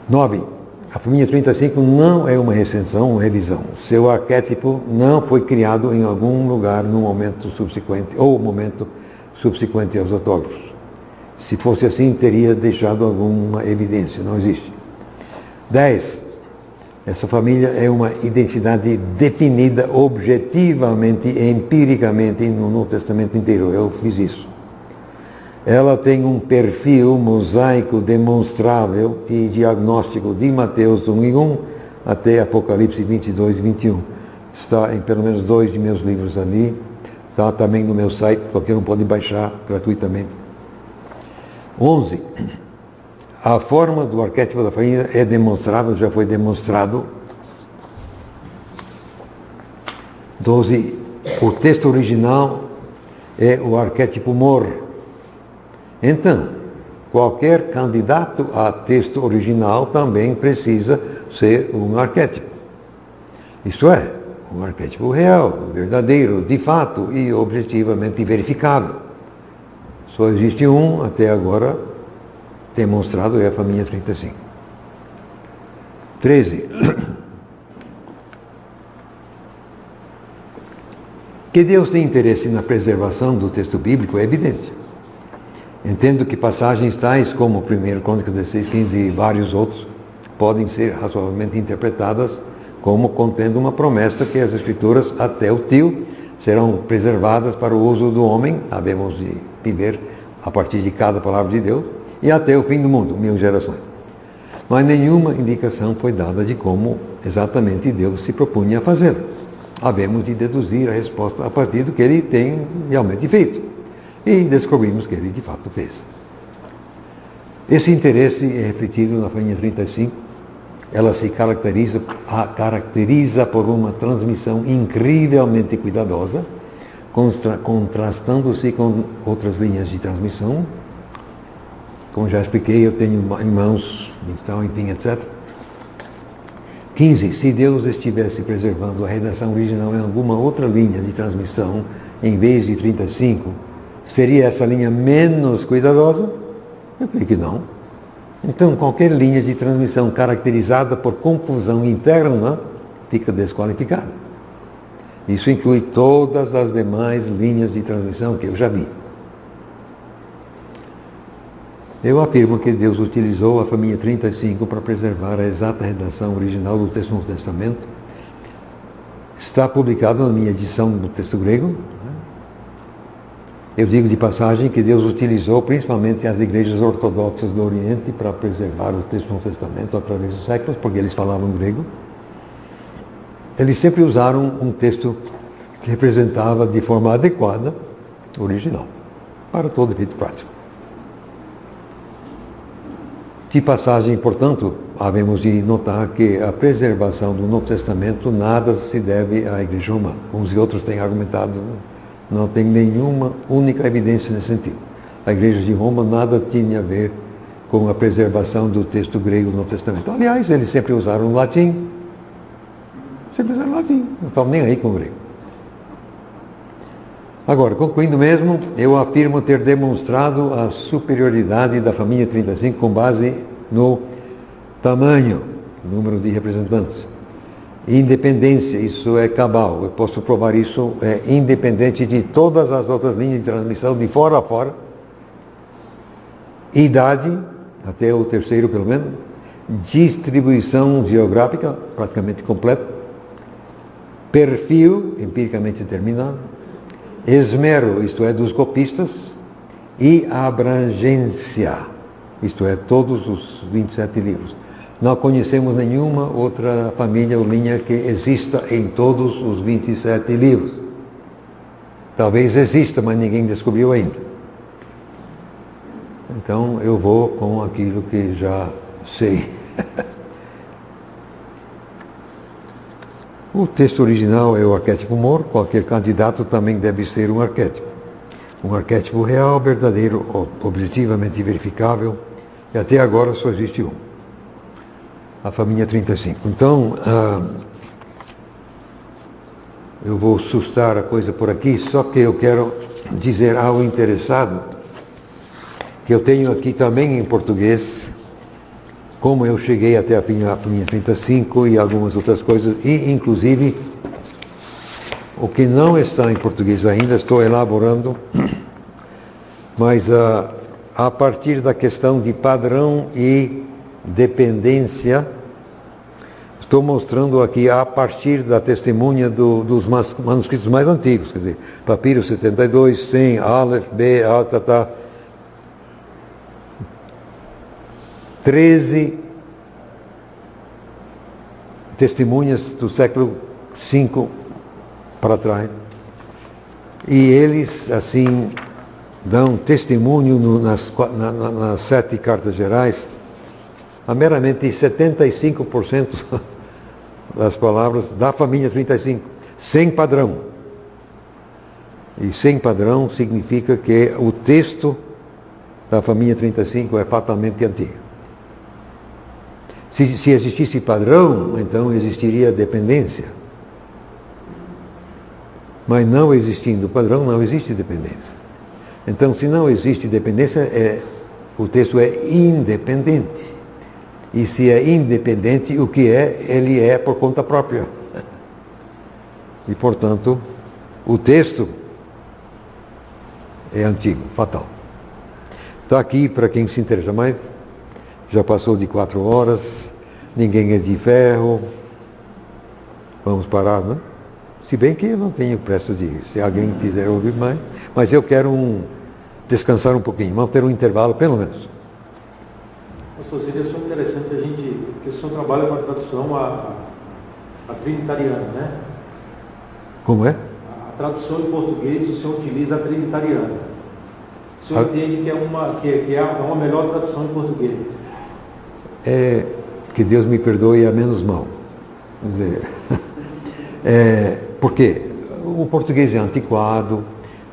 Speaker 2: 9. A família 35 não é uma recensão, uma revisão. Seu arquétipo não foi criado em algum lugar no momento subsequente, ou momento subsequente aos autógrafos. Se fosse assim, teria deixado alguma evidência. Não existe. 10. Essa família é uma identidade definida objetivamente, empiricamente no Novo Testamento inteiro. Eu fiz isso. Ela tem um perfil mosaico demonstrável e diagnóstico de Mateus 1:1 até Apocalipse 22 e 21. Está em pelo menos 2 de meus livros ali. Está também no meu site, qualquer um pode baixar gratuitamente. 11. A forma do arquétipo da família é demonstrável, já foi demonstrado. 12. O texto original é o arquétipo mor. Então, qualquer candidato a texto original também precisa ser um arquétipo. Isto é, um arquétipo real, verdadeiro, de fato e objetivamente verificável. Só existe um, até agora, demonstrado, é a família 35. 13. Que Deus tem interesse na preservação do texto bíblico é evidente. Entendo que passagens tais como 1 Crônicas 16:15 e vários outros podem ser razoavelmente interpretadas como contendo uma promessa que as Escrituras até o tio serão preservadas para o uso do homem, havemos de viver a partir de cada palavra de Deus, e até o fim do mundo, 1000 gerações. Mas nenhuma indicação foi dada de como exatamente Deus se propunha a fazer. Havemos de deduzir a resposta a partir do que ele tem realmente feito. E descobrimos que ele de fato fez. Esse interesse é refletido na família 35. Ela se caracteriza por uma transmissão incrivelmente cuidadosa, contrastando-se com outras linhas de transmissão. Como já expliquei, eu tenho em mãos, então, enfim, etc. 15. Se Deus estivesse preservando a redação original em alguma outra linha de transmissão, em vez de 35, seria essa linha menos cuidadosa? Eu creio que não. Então, qualquer linha de transmissão caracterizada por confusão interna fica desqualificada. Isso inclui todas as demais linhas de transmissão que eu já vi. Eu afirmo que Deus utilizou a família 35 para preservar a exata redação original do texto do Novo Testamento. Está publicado na minha edição do texto grego. Eu digo de passagem que Deus utilizou principalmente as igrejas ortodoxas do Oriente para preservar o texto do Novo Testamento através dos séculos, porque eles falavam grego. Eles sempre usaram um texto que representava de forma adequada o original, para todo efeito prático. De passagem, portanto, havemos de notar que a preservação do Novo Testamento nada se deve à Igreja Romana. Uns e outros têm argumentado, não tem nenhuma única evidência nesse sentido. A Igreja de Roma nada tinha a ver com a preservação do texto grego do Novo Testamento. Aliás, eles sempre usaram o latim. Sempre usaram o latim, não estavam nem aí com o grego. Agora, concluindo mesmo, eu afirmo ter demonstrado a superioridade da família 35 com base no tamanho, número de representantes. Independência, isso é cabal, eu posso provar isso, é independente de todas as outras linhas de transmissão, de fora a fora. Idade, até o terceiro pelo menos. Distribuição geográfica, praticamente completa. Perfil, empiricamente determinado. Esmero, isto é, dos copistas. E abrangência, isto é, todos os 27 livros. Não conhecemos nenhuma outra família ou linha que exista em todos os 27 livros. Talvez exista, mas ninguém descobriu ainda. Então eu vou com aquilo que já sei. O texto original é o arquétipo Mor, qualquer candidato também deve ser um arquétipo. Um arquétipo real, verdadeiro, objetivamente verificável, e até agora só existe um. A família 35. Então, eu vou sustar a coisa por aqui, só que eu quero dizer ao interessado que eu tenho aqui também em português, como eu cheguei até a família 35 e algumas outras coisas, e inclusive o que não está em português ainda, estou elaborando, mas a partir da questão de padrão e dependência, estou mostrando aqui a partir da testemunha dos manuscritos mais antigos, quer dizer, Papiro 72, 100, Aleph, B, A, Tata, 13 testemunhas do século V para trás. E eles, assim, dão testemunho nas 7 cartas gerais, a meramente 75% das palavras da família 35, sem padrão. E sem padrão significa que o texto da família 35 é fatalmente antigo. Se existisse padrão, então existiria dependência. Mas não existindo padrão, não existe dependência. Então, se não existe dependência, o texto é independente. E se é independente, o que é? Ele é por conta própria. E, portanto, o texto é antigo, fatal. Está aqui para quem se interessa mais. Já passou de 4 horas, ninguém é de ferro. Vamos parar, não? Se bem que eu não tenho pressa de ir. Se alguém quiser ouvir mais. Mas eu quero descansar um pouquinho. Vamos ter um intervalo, pelo menos.
Speaker 4: Pastor, seria só interessante a gente, porque o senhor trabalha com a tradução a trinitariana, né?
Speaker 2: Como é?
Speaker 4: A tradução em português, o senhor utiliza a trinitariana. O senhor entende que é uma melhor tradução em português?
Speaker 2: Que Deus me perdoe, é menos mal. Quer dizer, por quê? O português é antiquado,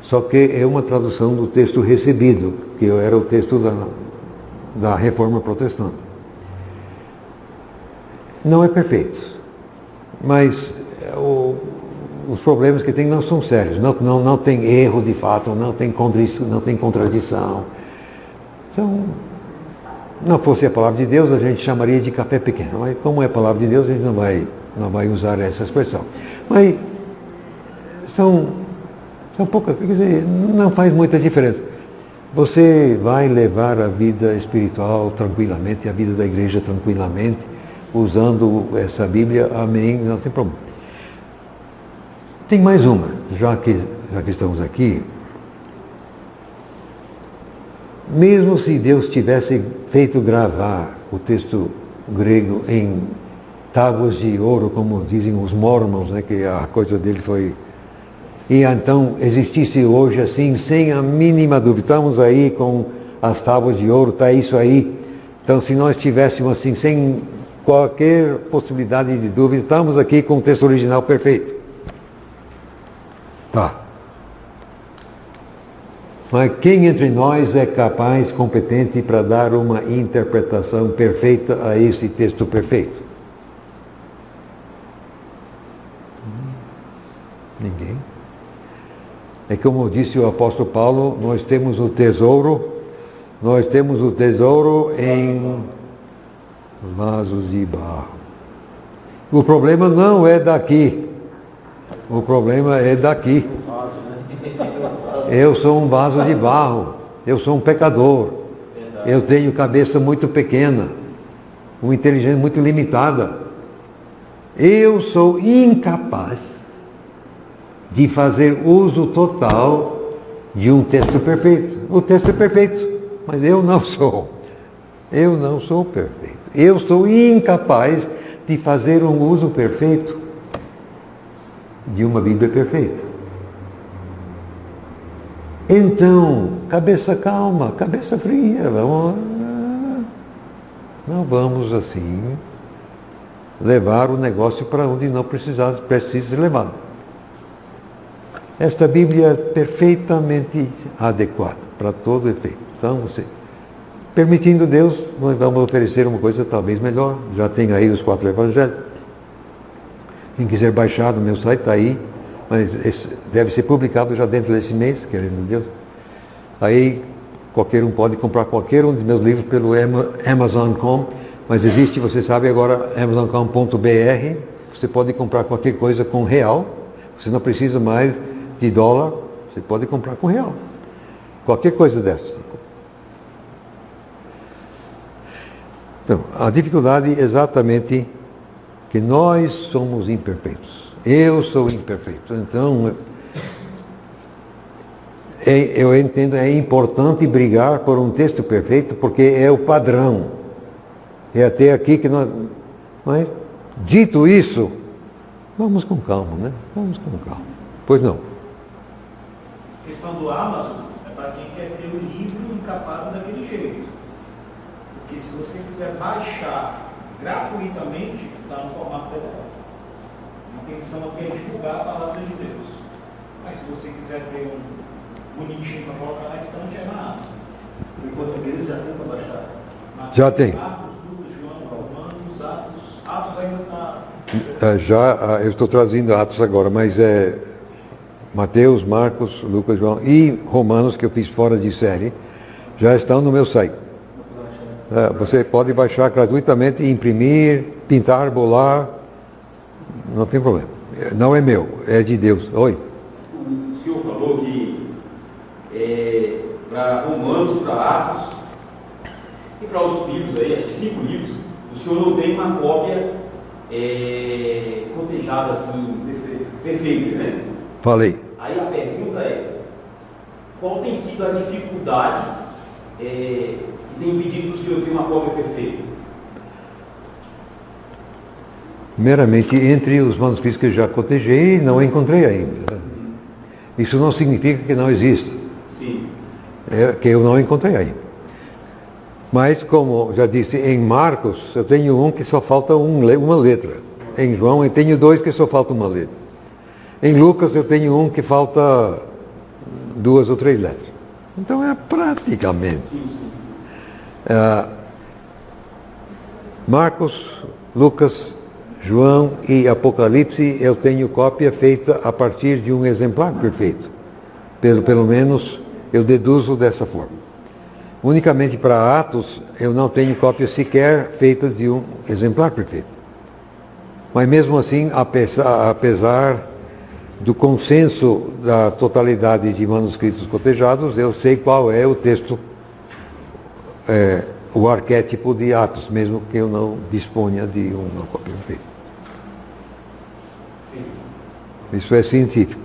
Speaker 2: só que é uma tradução do texto recebido, que era o texto da Reforma Protestante. Não é perfeito, mas os problemas que tem não são sérios, não tem erro de fato, não tem contradição. Não fosse a palavra de Deus, a gente chamaria de café pequeno, mas como é a palavra de Deus, a gente não vai usar essa expressão. Mas são poucas, quer dizer, não faz muita diferença. Você vai levar a vida espiritual tranquilamente, a vida da igreja tranquilamente, usando essa Bíblia, amém, não tem problema. Tem mais uma, já que estamos aqui. Mesmo se Deus tivesse feito gravar o texto grego em tábuas de ouro, como dizem os mormons, né, que a coisa dele foi... E então existisse hoje assim, sem a mínima dúvida, estamos aí com as tábuas de ouro, está isso aí. Então, se nós tivéssemos assim, sem qualquer possibilidade de dúvida, estamos aqui com o texto original perfeito. Tá. Mas quem entre nós é capaz, competente para dar uma interpretação perfeita a esse texto perfeito? Ninguém. É como disse o apóstolo Paulo, nós temos o tesouro em vasos de barro. O problema não é daqui, o problema é daqui. Eu sou um vaso de barro, eu sou um pecador, eu tenho cabeça muito pequena, uma inteligência muito limitada. Eu sou incapaz de fazer uso total de um texto perfeito. O texto é perfeito, mas eu não sou. Eu não sou perfeito. Eu sou incapaz de fazer um uso perfeito de uma Bíblia perfeita. Então, cabeça calma, cabeça fria, não vamos assim levar o negócio para onde não precisa ser levado. Esta Bíblia é perfeitamente adequada para todo efeito. Então, permitindo Deus, nós vamos oferecer uma coisa talvez melhor. Já tem aí os 4 evangelhos. Quem quiser baixar no meu site está aí, mas deve ser publicado já dentro desse mês, querendo Deus. Aí qualquer um pode comprar qualquer um dos meus livros pelo Amazon.com, mas existe, você sabe agora, Amazon.com.br, você pode comprar qualquer coisa com real, você não precisa mais de dólar, você pode comprar com real. Qualquer coisa dessa. Então, a dificuldade é exatamente que nós somos imperfeitos. Eu sou imperfeito. Então, eu entendo, é importante brigar por um texto perfeito, porque é o padrão. É até aqui que nós... Mas, dito isso, vamos com calma, né? Vamos com calma. Pois não.
Speaker 5: A questão do Amazon é para quem quer ter o livro encapado daquele jeito. Porque se você quiser baixar gratuitamente, está no formato PDF. A intenção aqui é divulgar a palavra de Deus. Mas se você quiser ter um bonitinho para colocar na estante, é na Amazon.
Speaker 4: Em português já tem para baixar.
Speaker 2: Já tem.
Speaker 5: Marcos, Lucas, João, Romanos, Atos ainda está...
Speaker 2: Eu estou trazendo Atos agora, mas Mateus, Marcos, Lucas, João e Romanos, que eu fiz fora de série, já estão no meu site. Você pode baixar gratuitamente, imprimir, pintar, bolar, não tem problema. Não é meu, é de Deus. Oi.
Speaker 3: O senhor falou que para Romanos, para Atos e para outros livros aí, acho que 5 livros, o senhor não tem uma cópia cotejada assim, perfeita, né?
Speaker 2: Falei.
Speaker 3: Aí a pergunta é, qual tem sido a dificuldade que tem impedido que o senhor ter uma cópia perfeita?
Speaker 2: Meramente entre os manuscritos que eu já cotejei, não encontrei ainda. Isso não significa que não exista.
Speaker 3: Sim.
Speaker 2: É que eu não encontrei ainda. Mas, como já disse, em Marcos, eu tenho um que só falta uma letra. Em João, eu tenho 2 que só falta uma letra. Em Lucas, eu tenho um que falta 2 ou 3 letras. Então, é praticamente. Marcos, Lucas, João e Apocalipse, eu tenho cópia feita a partir de um exemplar perfeito. Pelo menos, eu deduzo dessa forma. Unicamente para Atos, eu não tenho cópia sequer feita de um exemplar perfeito. Mas mesmo assim, apesar do consenso da totalidade de manuscritos cotejados, eu sei qual é o texto, o arquétipo de Atos, mesmo que eu não disponha de uma cópia perfeita. Isso é científico.